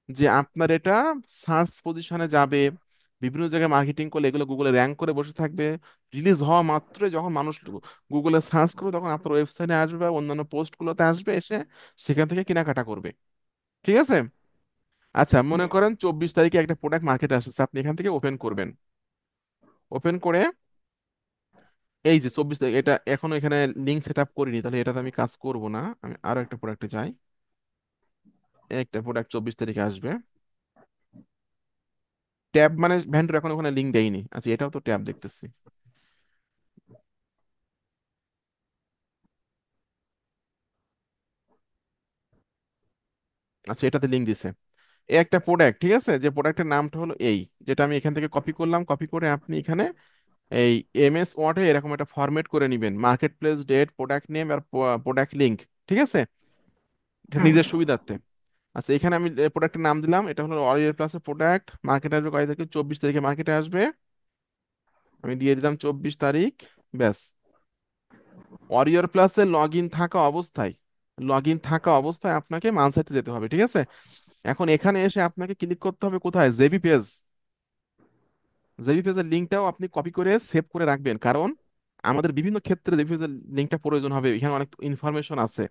যে আপনার এটা সার্চ পজিশনে যাবে, বিভিন্ন জায়গায় মার্কেটিং করলে এগুলো গুগলে র্যাঙ্ক করে বসে থাকবে। রিলিজ হওয়া মাত্রই যখন মানুষ গুগলে সার্চ করবে, তখন আপনার ওয়েবসাইটে আসবে বা অন্যান্য পোস্টগুলোতে আসবে, এসে সেখান থেকে কেনাকাটা করবে। ঠিক আছে? আচ্ছা, মনে করেন 24 তারিখে একটা প্রোডাক্ট মার্কেটে আসছে, আপনি এখান থেকে ওপেন করবেন। ওপেন করে এই যে 24 তারিখ, এটা এখনো এখানে লিঙ্ক সেট আপ করিনি, তাহলে এটাতে আমি কাজ করব না। আমি আরো একটা প্রোডাক্টে যাই। একটা প্রোডাক্ট 24 তারিখে আসবে। ট্যাব মানে ভেন্ডর এখন ওখানে লিঙ্ক দেয়নি। আচ্ছা, এটাও তো ট্যাব দেখতেছি। আচ্ছা, এটাতে লিঙ্ক দিছে। এই একটা প্রোডাক্ট, ঠিক আছে, যে প্রোডাক্টের নামটা হলো এই, যেটা আমি এখান থেকে কপি করলাম। কপি করে আপনি এখানে এই এমএস ওয়ার্ডে এরকম একটা ফরম্যাট করে নেবেন, market place date, product name আর প্রোডাক্ট লিঙ্ক। ঠিক আছে? এটা হুম। নিজের সুবিধার্থে। আচ্ছা, এখানে আমি প্রোডাক্টের নাম দিলাম, এটা হলো অরিয়ার প্লাসের প্রোডাক্ট, মার্কেটে আসবে কয় তারিখে, 24 তারিখে মার্কেটে আসবে। আমি দিয়ে দিলাম 24 তারিখ। ব্যাস। অরিয়র প্লাসে লগ ইন থাকা অবস্থায় আপনাকে মানসাইটে যেতে হবে। ঠিক আছে? এখন এখানে এসে আপনাকে ক্লিক করতে হবে কোথায়, জেবি পেজ। জেবি পেজের লিঙ্কটাও আপনি কপি করে সেভ করে রাখবেন, কারণ আমাদের বিভিন্ন ক্ষেত্রে জেবি পেজের লিঙ্কটা প্রয়োজন হবে, এখানে অনেক ইনফরমেশন আছে।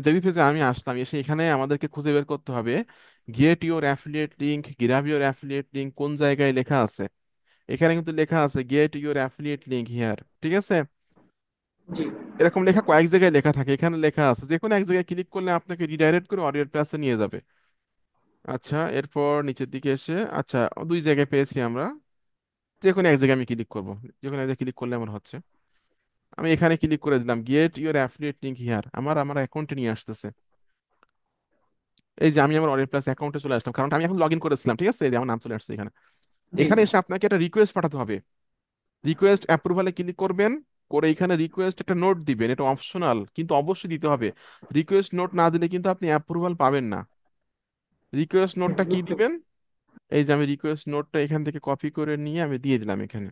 জেবি পেজে আমি আসলাম, এসে এখানে আমাদেরকে খুঁজে বের করতে হবে get your affiliate link, grab your affiliate link কোন জায়গায় লেখা আছে। এখানে কিন্তু লেখা আছে get your affiliate link here, ঠিক আছে। জি। এরকম লেখা কয়েক জায়গায় লেখা থাকে, এখানে লেখা আছে যে কোনো এক জায়গায় ক্লিক করলে আপনাকে রিডাইরেক্ট করে অডিও প্লাসে নিয়ে যাবে। আচ্ছা, এরপর নিচের দিকে এসে, আচ্ছা দুই জায়গায় পেয়েছি আমরা, যে কোনো এক জায়গায় আমি ক্লিক করব, যে কোনো এক জায়গায় ক্লিক করলে আমার হচ্ছে। আমি এখানে ক্লিক করে দিলাম get your affiliate link here, আমার অ্যাকাউন্টে নিয়ে আসতেছে। এই যে আমি আমার অডিও প্লাস অ্যাকাউন্টে চলে আসলাম, কারণ আমি এখন লগ ইন করেছিলাম, ঠিক আছে, এই যে আমার নাম চলে আসছে এখানে। জি। এখানে এসে আপনাকে একটা রিকোয়েস্ট পাঠাতে হবে, রিকোয়েস্ট অ্যাপ্রুভালে ক্লিক করবেন, করে এখানে রিকোয়েস্ট একটা নোট দিবেন, এটা অপশনাল কিন্তু অবশ্যই দিতে হবে। রিকোয়েস্ট নোট না দিলে কিন্তু আপনি অ্যাপ্রুভাল পাবেন না। রিকোয়েস্ট হুম, নোটটা কি বুঝতে দিবেন, এই যে আমি রিকোয়েস্ট নোটটা এখান থেকে কপি করে নিয়ে আমি দিয়ে দিলাম এখানে।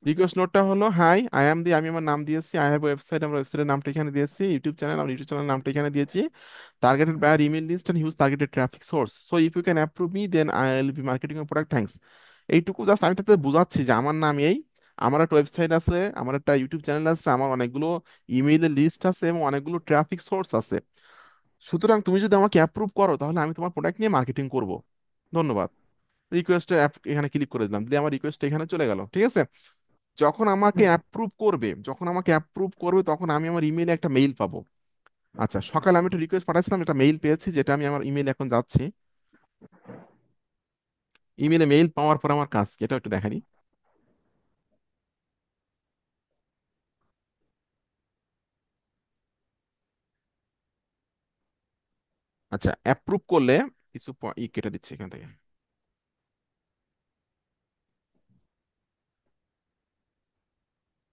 রিকোয়েস্ট নোটটা হলো হাই আই এম দি, আমি আমার নাম দিয়েছি, আই হ্যাভ ওয়েবসাইট, আমার ওয়েবসাইটের নামটা এখানে দিয়েছি, ইউটিউব চ্যানেল, আমার ইউটিউব চ্যানেল নামটা এখানে দিয়েছি, targeted buyer email list and huge targeted traffic source, so if you can approve me then I will be marketing your product, thanks. এইটুকু জাস্ট আমি তাদের বোঝাচ্ছি যে আমার নাম এই, আমার একটা ওয়েবসাইট আছে, আমার একটা ইউটিউব চ্যানেল আছে, আমার অনেকগুলো ইমেইলের লিস্ট আছে এবং অনেকগুলো ট্রাফিক সোর্স আছে। সুতরাং তুমি যদি আমাকে অ্যাপ্রুভ করো তাহলে আমি তোমার প্রোডাক্ট নিয়ে মার্কেটিং করব। ধন্যবাদ। রিকোয়েস্টে এখানে ক্লিক করে দিলাম, দিয়ে আমার রিকোয়েস্ট এখানে চলে গেল, ঠিক আছে। হুম। যখন আমাকে অ্যাপ্রুভ করবে তখন আমি আমার ইমেইলে একটা মেইল পাবো। আচ্ছা, সকালে আমি একটা রিকোয়েস্ট পাঠাচ্ছিলাম, একটা মেইল পেয়েছি, যেটা আমি আমার ইমেইল এখন যাচ্ছি। ইমেইলে মেইল পাওয়ার পর আমার কাজ কি, এটা একটু দেখা দিই। আচ্ছা, অ্যাপ্রুভ করলে কিছু কেটে দিচ্ছি এখান থেকে।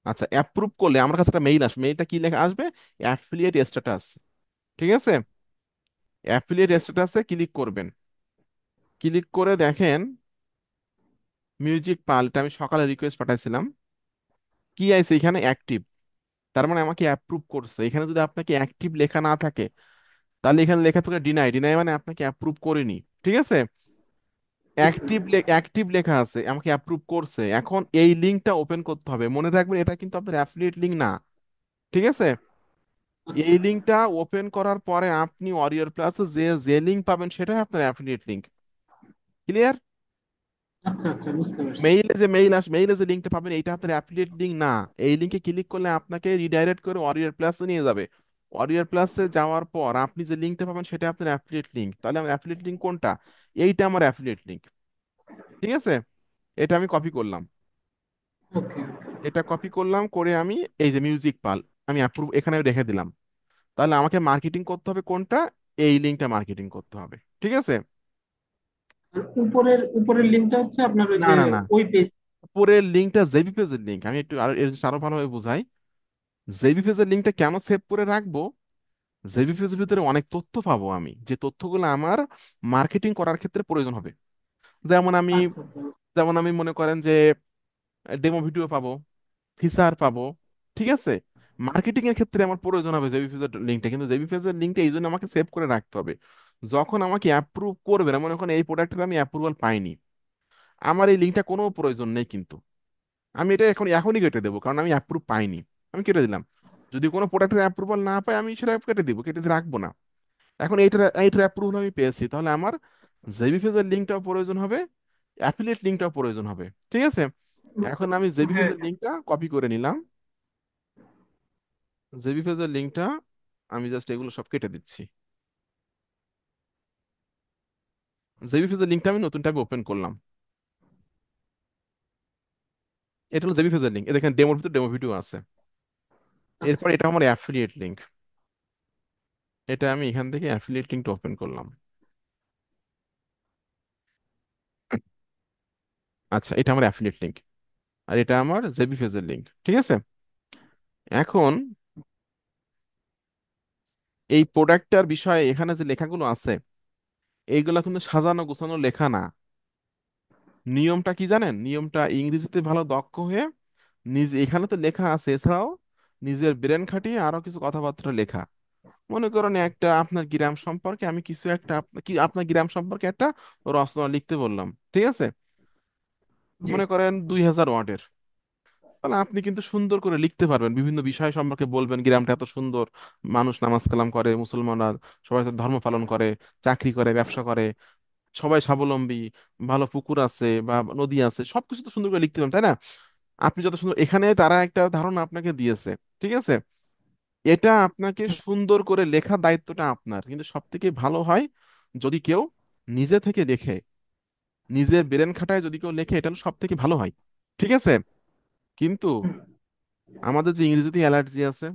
আচ্ছা, অ্যাপ্রুভ করলে আমার কাছে একটা মেইল আসবে, মেইলটা কি লেখা আসবে, অ্যাফিলিয়েট স্ট্যাটাস, ঠিক আছে। অ্যাফিলিয়েট স্ট্যাটাসে ক্লিক করবেন, ক্লিক করে দেখেন মিউজিক পালটা আমি সকালে রিকোয়েস্ট পাঠাইছিলাম, কি আছে এখানে অ্যাক্টিভ, তার মানে আমাকে অ্যাপ্রুভ করছে। এখানে যদি আপনাকে অ্যাক্টিভ লেখা না থাকে তাহলে এখানে লেখা থাকে ডিনাই, ডিনাই মানে আপনাকে অ্যাপ্রুভ করিনি, ঠিক আছে। বুঝতে পেরেছি। অ্যাক্টিভ লেখা আছে, আমাকে অ্যাপ্রুভ করছে, এখন এই লিঙ্কটা ওপেন করতে হবে, মনে রাখবেন এটা কিন্তু আপনার অ্যাফিলিয়েট লিঙ্ক না, ঠিক আছে। আচ্ছা এই লিঙ্কটা ওপেন করার পরে আপনি ওয়ারিয়র প্লাসে যে যে লিঙ্ক পাবেন সেটাই আপনার অ্যাফিলিয়েট লিঙ্ক, ক্লিয়ার। আচ্ছা আচ্ছা, বুঝতে পারছি। মেইলে যে লিঙ্কটা পাবেন এইটা আপনার অ্যাফিলিয়েট লিঙ্ক না। এই লিঙ্কে ক্লিক করলে আপনাকে রিডাইরেক্ট করে ওয়ারিয়র প্লাসে নিয়ে যাবে। ওয়ারিয়র প্লাসে যাওয়ার পর আপনি যে লিঙ্কটা পাবেন সেটা আপনার অ্যাফিলিয়েট লিঙ্ক, তাহলে আমার অ্যাফিলিয়েট লিঙ্ক কোনটা, এইটা আমার অ্যাফিলিয়েট লিঙ্ক, ঠিক আছে। এটা আমি কপি করলাম, ওকে। এটা কপি করলাম করে আমি এই যে মিউজিক পাল আমি অ্যাপ্রুভ এখানে রেখে দিলাম। তাহলে আমাকে মার্কেটিং করতে হবে কোনটা, এই লিঙ্কটা মার্কেটিং করতে হবে, ঠিক আছে। আর উপরের উপরের লিঙ্কটা হচ্ছে আপনার ওই না যে না না, ওই পেজ। পরের লিঙ্কটা জেবি পেজের লিঙ্ক, আমি একটু আরো ভালোভাবে বোঝাই। জেবি পেজের লিঙ্কটা কেন সেভ করে রাখবো, জেবি পেজের ভিতরে অনেক তথ্য পাবো আমি, যে তথ্যগুলো আমার মার্কেটিং করার ক্ষেত্রে প্রয়োজন হবে। যেমন আমি আচ্ছা আচ্ছা। যেমন আমি মনে করেন যে ডেমো ভিডিও পাবো, ফিচার পাবো, ঠিক আছে। মার্কেটিং এর ক্ষেত্রে আমার প্রয়োজন হবে জেবি পেজের লিঙ্কটা, কিন্তু জেবি পেজের লিঙ্কটা এই জন্য আমাকে সেভ করে রাখতে হবে। যখন আমাকে অ্যাপ্রুভ করবে না, মনে করেন এই প্রোডাক্টের আমি অ্যাপ্রুভাল পাইনি, আমার এই লিঙ্কটা কোনো প্রয়োজন নেই কিন্তু, আমি এটা এখনই কেটে দেবো, কারণ আমি অ্যাপ্রুভ পাইনি, আমি কেটে দিলাম। যদি কোনো প্রোডাক্টের অ্যাপ্রুভাল না পাই আমি সেটা কেটে দিব, কেটে দিয়ে রাখবো না। এখন এইটার অ্যাপ্রুভাল আমি পেয়েছি, তাহলে আমার জেবি পেজের লিঙ্কটাও প্রয়োজন হবে, অ্যাফিলিয়েট লিঙ্কটাও প্রয়োজন হবে, ঠিক আছে। এখন আমি জেবি হ্যাঁ। পেজের লিঙ্কটা কপি করে নিলাম, জেবি পেজের লিঙ্কটা আমি জাস্ট এগুলো সব কেটে দিচ্ছি। জেবি পেজের লিঙ্কটা আমি নতুন ট্যাবে ওপেন করলাম, এটা হলো জেবি পেজের লিঙ্ক, দেখেন ডেমোর ভিতরে ডেমো ভিডিও আছে। আচ্ছা। এরপর এটা আমার অ্যাফিলিয়েট লিঙ্ক, এটা আমি এখান থেকে অ্যাফিলিয়েট লিঙ্কটা ওপেন করলাম। আচ্ছা, এটা আমার অ্যাফিলিয়েট লিঙ্ক, আর এটা আমার জেবি পেজের লিঙ্ক, ঠিক আছে। এখন এই প্রোডাক্টটার বিষয়ে এখানে যে লেখাগুলো আছে এইগুলো কিন্তু সাজানো গোছানো লেখা না। নিয়মটা কি জানেন, নিয়মটা ইংরেজিতে ভালো দক্ষ হয়ে নিজে, এখানে তো লেখা আছে, এছাড়াও নিজের ব্রেন খাটিয়ে আরো কিছু কথাবার্তা লেখা। মনে করেন একটা আপনার গ্রাম সম্পর্কে আমি কিছু একটা আপনার গ্রাম সম্পর্কে একটা রচনা লিখতে বললাম, ঠিক আছে। জি। মনে করেন 2000 ওয়ার্ডের, তাহলে আপনি কিন্তু সুন্দর করে লিখতে পারবেন, বিভিন্ন বিষয় সম্পর্কে বলবেন, গ্রামটা এত সুন্দর, মানুষ নামাজ কালাম করে, মুসলমানরা সবাই তার ধর্ম পালন করে, চাকরি করে, ব্যবসা করে, সবাই স্বাবলম্বী, ভালো পুকুর আছে বা নদী আছে, সবকিছু তো সুন্দর করে লিখতে পারেন, তাই না? আপনি যত সুন্দর, এখানে তারা একটা ধারণা আপনাকে দিয়েছে, ঠিক আছে, এটা আপনাকে সুন্দর করে লেখার দায়িত্বটা আপনার, কিন্তু সব থেকে ভালো হয় যদি কেউ নিজে থেকে লেখে, নিজের ব্রেন খাটায় যদি কেউ লেখে, এটা সব থেকে ভালো হয়, ঠিক আছে? কিন্তু হুম। আমাদের যে ইংরেজিতে অ্যালার্জি আছে,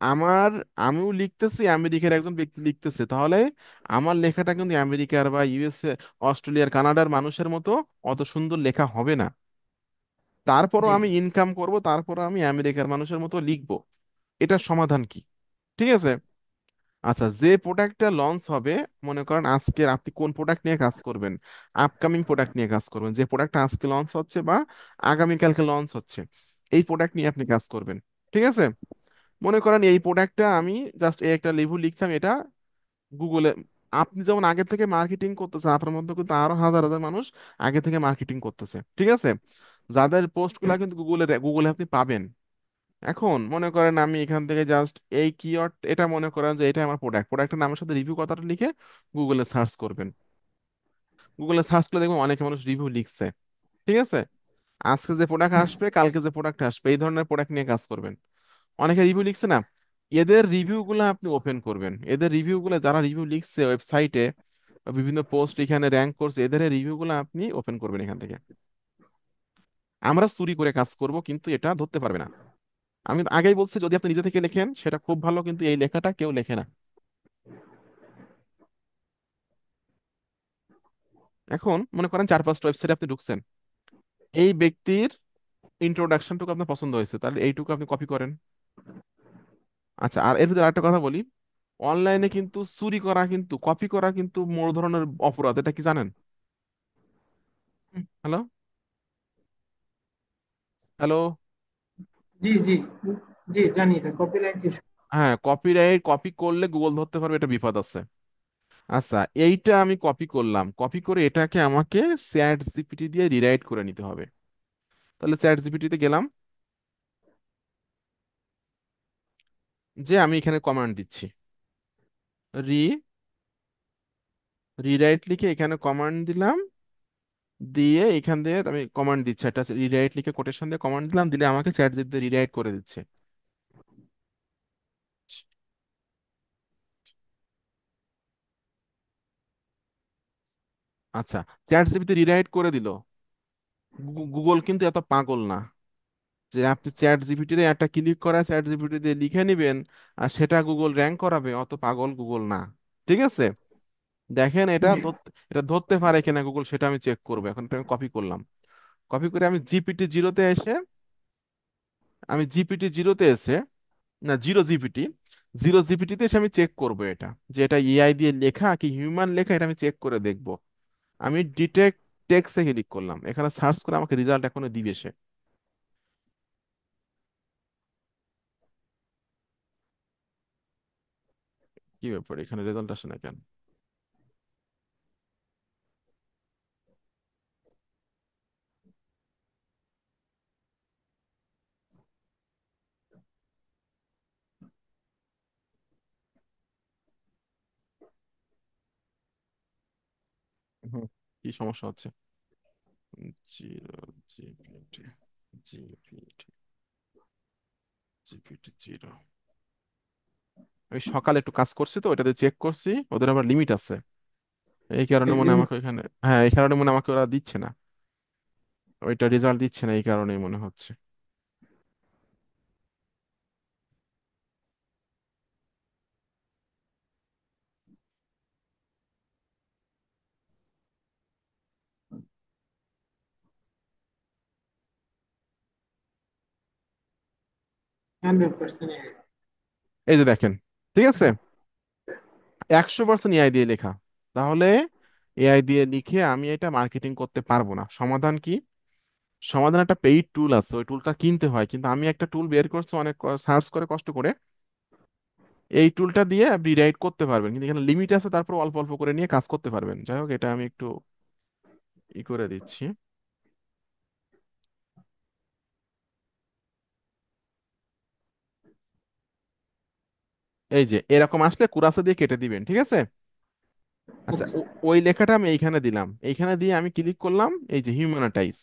আমার, আমিও লিখতেছি, আমেরিকার একজন ব্যক্তি লিখতেছে, তাহলে আমার লেখাটা কিন্তু আমেরিকার বা ইউএসএ, অস্ট্রেলিয়ার, কানাডার মানুষের মতো অত সুন্দর লেখা হবে না। তারপরও জি। আমি ইনকাম করব, তারপরও আমি আমেরিকার মানুষের মতো লিখবো। এটার সমাধান কি? ঠিক আছে। আচ্ছা, যে প্রোডাক্টটা লঞ্চ হবে, মনে করেন আজকে আপনি কোন প্রোডাক্ট নিয়ে কাজ করবেন, আপকামিং প্রোডাক্ট নিয়ে কাজ করবেন, যে প্রোডাক্টটা আজকে লঞ্চ হচ্ছে বা আগামীকালকে লঞ্চ হচ্ছে, এই প্রোডাক্ট নিয়ে আপনি কাজ করবেন, ঠিক আছে? মনে করেন এই প্রোডাক্টটা আমি জাস্ট এই একটা লেবু লিখলাম, এটা গুগলে, আপনি যেমন আগে থেকে মার্কেটিং করতেছেন, আপনার মধ্যে কিন্তু আরো হাজার হাজার মানুষ আগে থেকে মার্কেটিং করতেছে, ঠিক আছে, যাদের পোস্ট গুলা কিন্তু গুগলে গুগলে আপনি পাবেন। এখন মনে করেন আমি এখান থেকে জাস্ট এই কিওয়ার্ড, এটা মনে করেন যে এটা আমার প্রোডাক্ট, প্রোডাক্টের নামের সাথে রিভিউ কথাটা লিখে গুগলে সার্চ করবেন। গুগলে সার্চ করলে দেখবেন অনেক মানুষ রিভিউ লিখছে, ঠিক আছে, আজকে যে প্রোডাক্ট হুম। আসবে, কালকে যে প্রোডাক্ট আসবে, এই ধরনের প্রোডাক্ট নিয়ে কাজ করবেন। অনেকে রিভিউ লিখছে না, এদের রিভিউ গুলো আপনি ওপেন করবেন, এদের রিভিউ গুলো, যারা রিভিউ লিখছে ওয়েবসাইটে বা বিভিন্ন পোস্ট এখানে র্যাঙ্ক করছে, এদের রিভিউ গুলো আপনি ওপেন করবেন এখান থেকে। আমরা চুরি করে কাজ করব, কিন্তু এটা ধরতে পারবে না। আমি আগেই বলছি, যদি আপনি নিজে থেকে লেখেন সেটা খুব ভালো, কিন্তু এই লেখাটা কেউ লেখে না। এখন মনে করেন 4-5টা ওয়েবসাইটে আপনি ঢুকছেন, এই ব্যক্তির ইন্ট্রোডাকশনটুকু আপনার পছন্দ হয়েছে, তাহলে এইটুকু আপনি কপি করেন। আচ্ছা, আর এর ভিতরে আরেকটা কথা বলি, অনলাইনে কিন্তু চুরি করা, কিন্তু কপি করা কিন্তু বড় ধরনের অপরাধ, এটা কি জানেন? হুম। Hello, hello. জি, জি। জি, জানি এটা কপিরাইট ইস্যু। হ্যাঁ, কপিরাইট, কপি করলে গুগল ধরতে পারবে, এটা বিপদ আছে। আচ্ছা, এইটা আমি কপি করলাম, কপি করে এটাকে আমাকে চ্যাট জিপিটি দিয়ে রিরাইট করে নিতে হবে। তাহলে চ্যাট জিপিটিতে গেলাম, যে আমি এখানে কমান্ড দিচ্ছি, রি রিরাইট লিখে এখানে কমান্ড দিলাম, দিয়ে এখান দিয়ে আমি কমান্ড দিচ্ছি, একটা রিরাইট লিখে কোটেশন দিয়ে কমান্ড দিলাম, দিলে আমাকে চ্যাট জিপিটি রিরাইট করে দিচ্ছে। আচ্ছা, চ্যাট জিপিটি রিরাইট করে দিল, গুগল কিন্তু এত পাগল না যে আপনি চ্যাট জিপিটির একটা ক্লিক করা চ্যাট জিপিটি দিয়ে লিখে নিবেন আর সেটা গুগল র্যাঙ্ক করাবে, অত পাগল গুগল না, ঠিক আছে? দেখেন এটা জি। এটা ধরতে পারে কিনা গুগল, সেটা আমি চেক করবো। এখন এটা আমি কপি করলাম, কপি করে আমি জিপিটি জিরোতে এসে, আমি জিপিটি জিরোতে এসে, না, জিরো জিপিটিতে এসে আমি চেক করব এটা, যে এটা এআই দিয়ে লেখা কি হিউম্যান লেখা, এটা আমি চেক করে দেখব। আমি ডিটেক্ট টেক্সটে ক্লিক করলাম, এখানে সার্চ করে আমাকে রেজাল্ট এখনো দিবে সে। কি ব্যাপার, এখানে রেজাল্ট আসে না কেন? হুম, কি সমস্যা হচ্ছে? Zero GPT, GPT, GPT zero. আমি সকালে একটু কাজ করছি তো, ওটাতে চেক করছি, ওদের আবার লিমিট আছে, এই কারণে মনে হয় লিমিট। আমাকে ওইখানে, হ্যাঁ, এই কারণে মনে হয় আমাকে ওরা দিচ্ছে না, ওইটা রেজাল্ট দিচ্ছে না, এই কারণেই মনে হচ্ছে। 100%। এই যে দেখেন, ঠিক আছে, 100% এআই দিয়ে লেখা। তাহলে এআই দিয়ে লিখে আমি এটা মার্কেটিং করতে পারবো না, সমাধান কি? সমাধান একটা পেইড টুল আছে, ওই টুলটা কিনতে হয়, কিন্তু আমি একটা টুল বের করছি অনেক সার্চ করে কষ্ট করে, এই টুলটা দিয়ে আপনি রিরাইট করতে পারবেন, কিন্তু এখানে লিমিট আছে, তারপর অল্প অল্প করে নিয়ে কাজ করতে পারবেন। যাই হোক, এটা আমি একটু করে দিচ্ছি। এই যে এরকম আসলে কুরাসা দিয়ে কেটে দিবেন, ঠিক আছে? আচ্ছা, আচ্ছা ওই লেখাটা আমি এইখানে দিলাম, এইখানে দিয়ে আমি ক্লিক করলাম, এই যে হিউম্যানাটাইজ।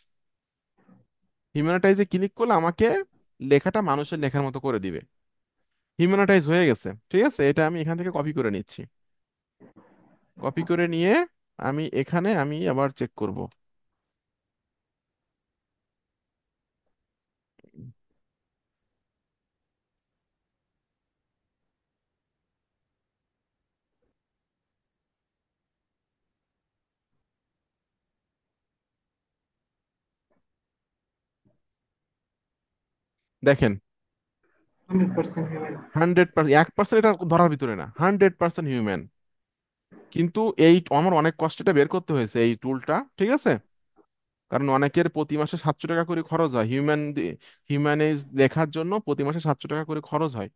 হিউম্যানাটাইজে ক্লিক করলে আমাকে লেখাটা মানুষের লেখার মতো করে দিবে। হিউম্যানাটাইজ হয়ে গেছে, ঠিক আছে? এটা আমি এখান থেকে কপি করে নিচ্ছি। কপি করে নিয়ে আমি এখানে আমি আবার চেক করব। দেখেন, 100% হিউম্যান। 100%, 1% এটা ধরার ভিতরে না, 100% হিউম্যান। কিন্তু এই আমার অনেক কষ্ট এটা বের করতে হয়েছে এই টুলটা, ঠিক আছে? কারণ অনেকের প্রতি মাসে 700 টাকা করে খরচ হয় হিউম্যানাইজ লেখার জন্য, প্রতি মাসে 700 টাকা করে খরচ হয়।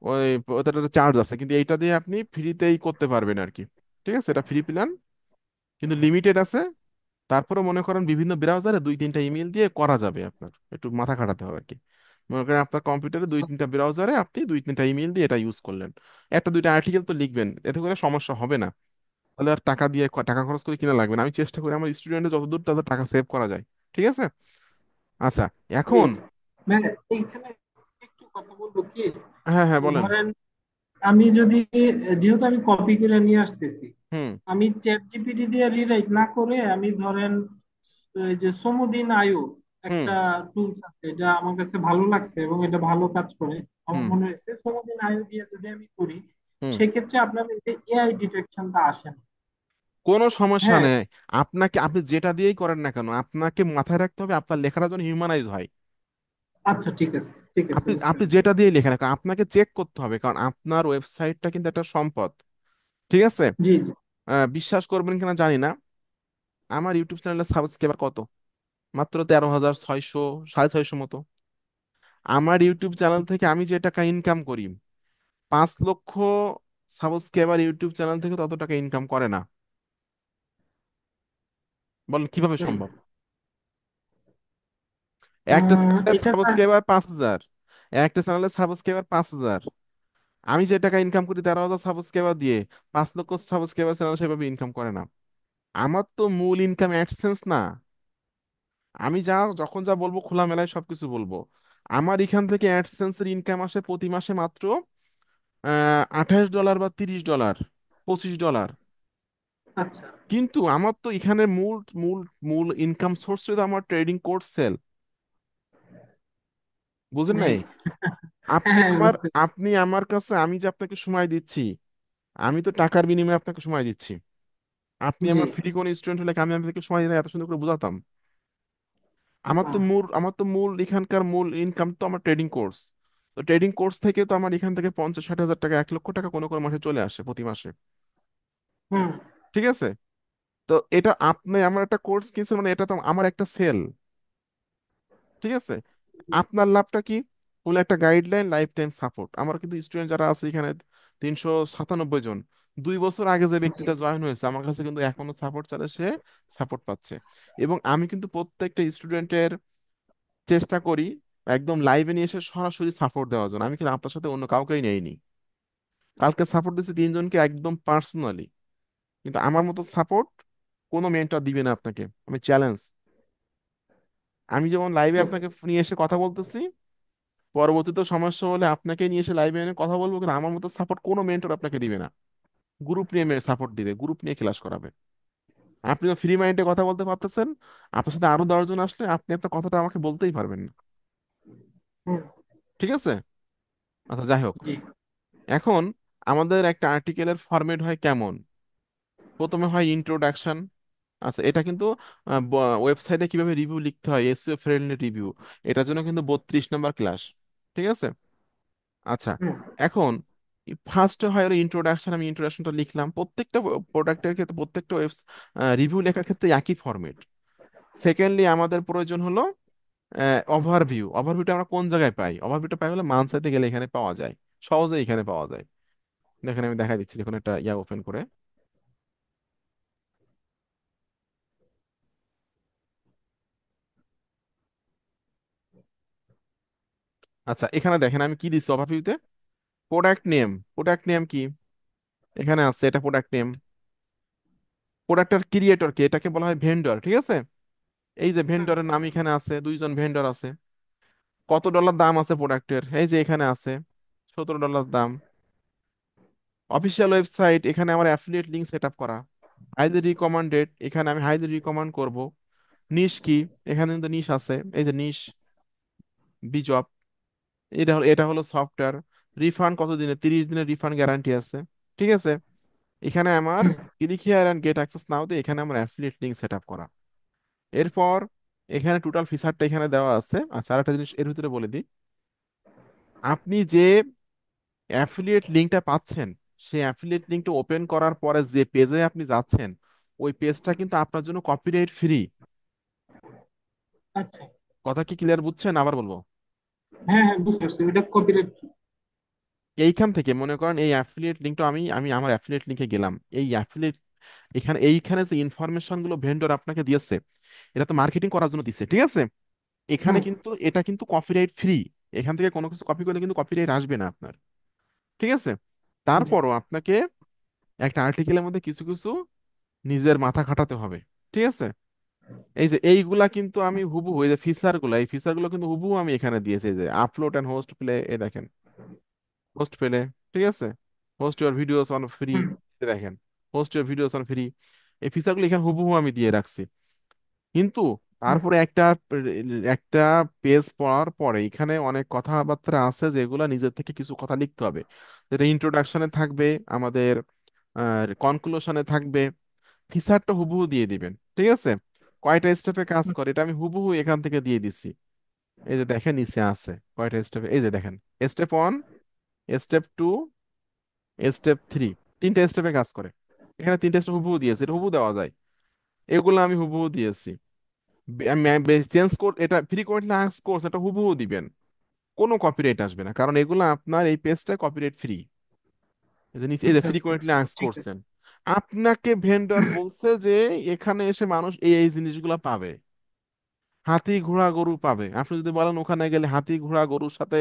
ওই ওটার চার্জ আছে, কিন্তু এইটা দিয়ে আপনি ফ্রিতেই করতে পারবেন আর কি। ঠিক আছে, এটা ফ্রি প্ল্যান, কিন্তু লিমিটেড আছে। তারপরে মনে করেন বিভিন্ন ব্রাউজারে 2-3টা ইমেল দিয়ে করা যাবে, আপনার একটু মাথা খাটাতে হবে আর কি। মনে করেন আপনার কম্পিউটারে 2-3টা ব্রাউজারে আপনি 2-3টা ইমেল দিয়ে এটা ইউজ করলেন। একটা দুইটা আর্টিকেল তো লিখবেন, এতে করে সমস্যা হবে না। তাহলে আর টাকা দিয়ে টাকা খরচ করে কিনা লাগবে না। আমি চেষ্টা করি আমার স্টুডেন্টের যতদূর তাদের টাকা সেভ করা যায়। ঠিক আছে। আচ্ছা, জি এখন মানে এইখানে একটু কথা বলবো কি, হ্যাঁ হ্যাঁ যে বলেন। ধরেন আমি যদি, যেহেতু আমি কপি করে নিয়ে আসতেছি, হুম আমি চ্যাট জিপিটি দিয়ে রিরাইট না করে আমি ধরেন এই যে সমুদিন আয়ু হুম একটা টুলস আছে, এটা আমার কাছে ভালো লাগছে এবং এটা ভালো কাজ করে আমার হুম মনে হয়েছে, সমুদিন আয়ু দিয়ে যদি আমি করি, হুম সেক্ষেত্রে আপনার এই যে এআই ডিটেকশনটা আসে না। কোনো সমস্যা হ্যাঁ, নেই। আপনি যেটা দিয়েই করেন না কেন, আপনাকে মাথায় রাখতে হবে আপনার লেখাটা যেন হিউম্যানাইজ হয়। আচ্ছা ঠিক আছে, ঠিক আছে, আপনি বুঝতে আপনি পেরেছি। যেটা দিয়ে লেখেন না কেন, আপনাকে চেক করতে হবে, কারণ আপনার ওয়েবসাইটটা কিন্তু একটা সম্পদ। ঠিক আছে। জি জি। বিশ্বাস করবেন কিনা জানি না, আমার ইউটিউব চ্যানেলের সাবস্ক্রাইবার কত? মাত্র 13,600, 650 মতো। আমার ইউটিউব চ্যানেল থেকে আমি যে টাকা ইনকাম করি, 5 লক্ষ সাবস্ক্রাইবার ইউটিউব চ্যানেল থেকে তত টাকা ইনকাম করে না। বলেন কিভাবে হুম। সম্ভব? একটা চ্যানেলের এটা সাবস্ক্রাইবার 5,000, একটা চ্যানেলের সাবস্ক্রাইবার 5,000। আমি যে টাকা ইনকাম করি 13,000 সাবস্ক্রাইবার দিয়ে, 5 লক্ষ সাবস্ক্রাইবার চ্যানেল সেভাবে ইনকাম করে না। আমার তো মূল ইনকাম অ্যাডসেন্স না। আমি যখন যা বলবো খোলামেলায় সবকিছু বলবো। আমার এখান থেকে অ্যাডসেন্সের ইনকাম আসে প্রতি মাসে মাত্র $28 বা $30, $25। আচ্ছা। কিন্তু আমার তো এখানে মূল মূল মূল ইনকাম সোর্স তো আমার ট্রেডিং কোর্স সেল। বুঝেন জি। নাই? হ্যাঁ আপনি হ্যাঁ, আমার বুঝতে পেরেছি। আপনি আমার কাছে, আমি যে আপনাকে সময় দিচ্ছি, আমি তো টাকার বিনিময়ে আপনাকে সময় দিচ্ছি। আপনি জি। আমার ফ্রি কোন স্টুডেন্ট হলে কি আমি আপনাকে সময় দিলে এত সুন্দর করে বোঝাতাম? না। আমার তো মূল এখানকার মূল ইনকাম তো আমার ট্রেডিং কোর্স। তো ট্রেডিং কোর্স থেকে তো আমার এখান থেকে 50-60 হাজার টাকা, 1 লক্ষ টাকা কোনো কোনো মাসে চলে আসে প্রতি মাসে। হুম। ঠিক আছে। তো এটা আপনি আমার একটা কোর্স কিনছেন মানে এটা তো আমার একটা সেল। ঠিক আছে। আপনার লাভটা কি? হলো একটা গাইডলাইন, লাইফ টাইম সাপোর্ট। আমার কিন্তু স্টুডেন্ট যারা আছে এখানে 397 জন, 2 বছর আগে যে জি। ব্যক্তিটা জয়েন হয়েছে আমার কাছে কিন্তু এখনো সাপোর্ট চালে, সে সাপোর্ট পাচ্ছে। এবং আমি কিন্তু প্রত্যেকটা স্টুডেন্টের চেষ্টা করি একদম লাইভে নিয়ে এসে সরাসরি সাপোর্ট দেওয়ার জন্য। আমি কিন্তু আপনার সাথে অন্য কাউকেই নেইনি। কালকে সাপোর্ট দিচ্ছি 3 জনকে একদম পার্সোনালি। কিন্তু আমার মতো সাপোর্ট কোনো মেন্টর দিবে না আপনাকে, আমি চ্যালেঞ্জ। আমি যেমন লাইভে বুঝতে আপনাকে নিয়ে এসে কথা বলতেছি, পরবর্তীতে সমস্যা হলে আপনাকে নিয়ে এসে লাইভে এনে কথা বলবো, কিন্তু আমার মতো সাপোর্ট কোনো মেন্টর আপনাকে দিবে না। গ্রুপ নিয়ে সাপোর্ট দিবে, গ্রুপ নিয়ে ক্লাস করাবে। আপনি তো ফ্রি মাইন্ডে কথা বলতে পারতেছেন, আপনার সাথে আরো 10 জন আসলে আপনি আপনার কথাটা আমাকে বলতেই পারবেন না। হুম। ঠিক আছে। আচ্ছা যাই হোক, জি এখন আমাদের একটা আর্টিকেলের ফরম্যাট হয় কেমন? প্রথমে হয় ইন্ট্রোডাকশন। আচ্ছা, এটা কিন্তু ওয়েবসাইটে কিভাবে রিভিউ লিখতে হয়, এসইও ফ্রেন্ডলি রিভিউ, এটার জন্য কিন্তু 32 নম্বর ক্লাস। ঠিক আছে। আচ্ছা, হুম। এখন ফার্স্টে হয় হলো ইন্ট্রোডাকশন। আমি ইন্ট্রোডাকশনটা লিখলাম। প্রত্যেকটা প্রোডাক্টের ক্ষেত্রে, প্রত্যেকটা রিভিউ লেখার ক্ষেত্রে একই ফরম্যাট। সেকেন্ডলি আমাদের প্রয়োজন হলো ওভারভিউ। ওভারভিউটা আমরা কোন জায়গায় পাই? ওভারভিউটা পাই হলো মানসাইতে গেলে এখানে পাওয়া যায়, সহজে এখানে পাওয়া যায়। দেখেন আমি দেখা দিচ্ছি যখন একটা ওপেন করে। আচ্ছা, এখানে দেখেন আমি কি দিচ্ছি ওভারভিউতে। প্রোডাক্ট নেম, প্রোডাক্ট নেম কি এখানে আছে, এটা প্রোডাক্ট নেম। প্রোডাক্টের ক্রিয়েটর কে, এটাকে বলা হয় ভেন্ডর, ঠিক আছে। এই যে হ্যাঁ। ভেন্ডরের নাম এখানে আছে, দুইজন ভেন্ডর আছে। কত ডলার দাম আছে প্রোডাক্টের, এই যে এখানে আছে, $17 দাম। অফিসিয়াল ওয়েবসাইট, এখানে আমার অ্যাফিলিয়েট লিঙ্ক সেট আপ করা। হাইলি রিকমান্ডেড, এখানে আমি হাইলি রিকমান্ড করব। নিশ কি, এখানে কিন্তু নিশ আছে, এই যে নিশ বিজব। এটা হলো সফটওয়্যার। রিফান্ড কত দিনে, 30 দিনের রিফান্ড গ্যারান্টি আছে, ঠিক আছে। এখানে আমার হুম। Click here and get access now দিয়ে এখানে আমার অ্যাফিলিয়েট লিঙ্ক সেট আপ করা। এরপর এখানে টোটাল ফিচারটা এখানে দেওয়া আছে। আচ্ছা, আরেকটা জিনিস এর ভিতরে বলে দিই। আপনি যে অ্যাফিলিয়েট লিঙ্কটা পাচ্ছেন, সেই অ্যাফিলিয়েট লিঙ্কটা ওপেন করার পরে যে পেজে আপনি যাচ্ছেন, ওই পেজটা কিন্তু আপনার জন্য কপিরাইট ফ্রি। আচ্ছা। কথা কি ক্লিয়ার বুঝছেন, আবার বলবো? হ্যাঁ হ্যাঁ, বুঝতে পারছি, ওইটা কপিরাইট। এইখান থেকে মনে করেন এই অ্যাফিলিয়েট লিঙ্কটা আমি আমার অ্যাফিলিয়েট লিঙ্কে গেলাম, এই অ্যাফিলিয়েট এইখানে যে ইনফরমেশন গুলো ভেন্ডর আপনাকে দিয়েছে, এটা তো মার্কেটিং করার জন্য দিচ্ছে, ঠিক আছে। এখানে হুম। কিন্তু এটা কিন্তু কপিরাইট ফ্রি। এখান থেকে কোনো কিছু কপি করলে কিন্তু কপিরাইট আসবে না আপনার, ঠিক আছে। জি। তারপরও আপনাকে একটা আর্টিকেলের মধ্যে কিছু কিছু নিজের মাথা খাটাতে হবে, ঠিক আছে। এই যে এইগুলা কিন্তু আমি হুবহু, এই যে ফিচার গুলা, এই ফিচার গুলো কিন্তু হুবহু আমি এখানে দিয়েছি। এই যে আপলোড এন্ড হোস্ট প্লে, এ দেখেন, হোস্ট পেলে, ঠিক আছে। Host your videos on free, হুম। দেখেন, host your videos on free. এই ফিচারগুলো এখানে হুবহু আমি দিয়ে রাখছি। কিন্তু হুম। তারপরে একটা একটা পেজ পড়ার পরে এখানে অনেক কথাবার্তা আছে যেগুলো নিজের থেকে কিছু কথা লিখতে হবে। যেটা ইন্ট্রোডাকশনে থাকবে, আমাদের কনক্লুশনে থাকবে। ফিচারটা হুবহু দিয়ে দিবেন, ঠিক আছে। কয়টা স্টেপে কাজ হুম। করে এটা আমি হুবহু এখান থেকে দিয়ে দিছি। এই যে দেখেন নিচে আছে কয়টা স্টেপে, এই যে দেখেন, স্টেপ 1, স্টেপ 2, স্টেপ 3, তিনটা স্টেপে কাজ করে। এখানে তিনটা স্টেপ হুবহু দিয়েছে, এটা হুবহু দেওয়া যায়। এগুলো আমি হুবহু দিয়েছি। চেঞ্জ কোড, এটা ফ্রিকোয়েন্টলি আস্ক কোর্স, এটা হুবহু দিবেন। কোনো কপিরাইট আসবে না, কারণ এগুলো আপনার এই পেজটা কপিরাইট ফ্রি। নিচে এই যে আচ্ছা আচ্ছা ফ্রিকোয়েন্টলি আচ্ছা, আস্ক ঠিক আছে। করছেন, আপনাকে ভেন্ডর বলছে যে এখানে এসে মানুষ এই এই জিনিসগুলো পাবে। হাতি ঘোড়া গরু পাবে, আপনি যদি বলেন ওখানে গেলে হাতি ঘোড়া গরুর সাথে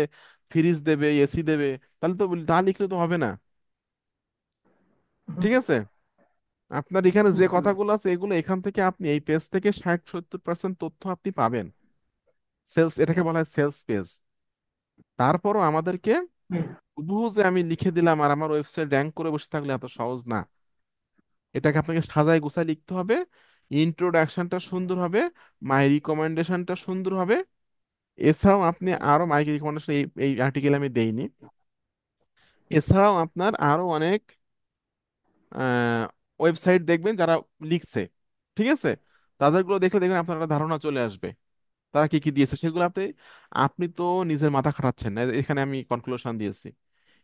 ফ্রিজ দেবে, এসি দেবে, তাহলে তো তা লিখলে তো হবে না, হুম। ঠিক আছে। আপনার এখানে যে বুঝতে পারছি। কথাগুলো আছে এগুলো এখান থেকে আপনি এই পেজ থেকে 60-70% তথ্য আপনি পাবেন। সেলস, এটাকে বলা হয় সেলস পেজ। তারপরও আমাদেরকে হুম। হুবহু যে আমি লিখে দিলাম আর আমার ওয়েবসাইট র্যাঙ্ক করে বসে থাকলে এত সহজ না। এটাকে আপনাকে সাজায় গুছায় লিখতে হবে। ইন্ট্রোডাকশনটা সুন্দর হবে, মাই রিকমেন্ডেশনটা সুন্দর হবে। এছাড়াও আপনি আরো মাই রিকমেন্ডেশন, এই এই আর্টিকেল আমি দেইনি। এছাড়াও আপনার আরো অনেক ওয়েবসাইট দেখবেন যারা লিখছে, ঠিক আছে। তাদেরগুলো দেখলে দেখবেন আপনার একটা ধারণা চলে আসবে তারা কি কি দিয়েছে সেগুলো। আপনি আপনি তো নিজের মাথা খাটাচ্ছেন না, এখানে আমি কনক্লুশন দিয়েছি।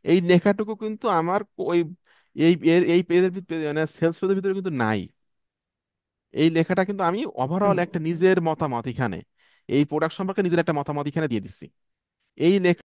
এই লেখাটুকু কিন্তু আমার ওই এই পেজের মানে সেলস পেজের ভিতরে কিন্তু নাই। এই লেখাটা কিন্তু আমি ওভারঅল হুম। একটা নিজের মতামত এখানে, এই প্রোডাক্ট সম্পর্কে নিজের একটা মতামত এখানে দিয়ে দিচ্ছি। এই লেখা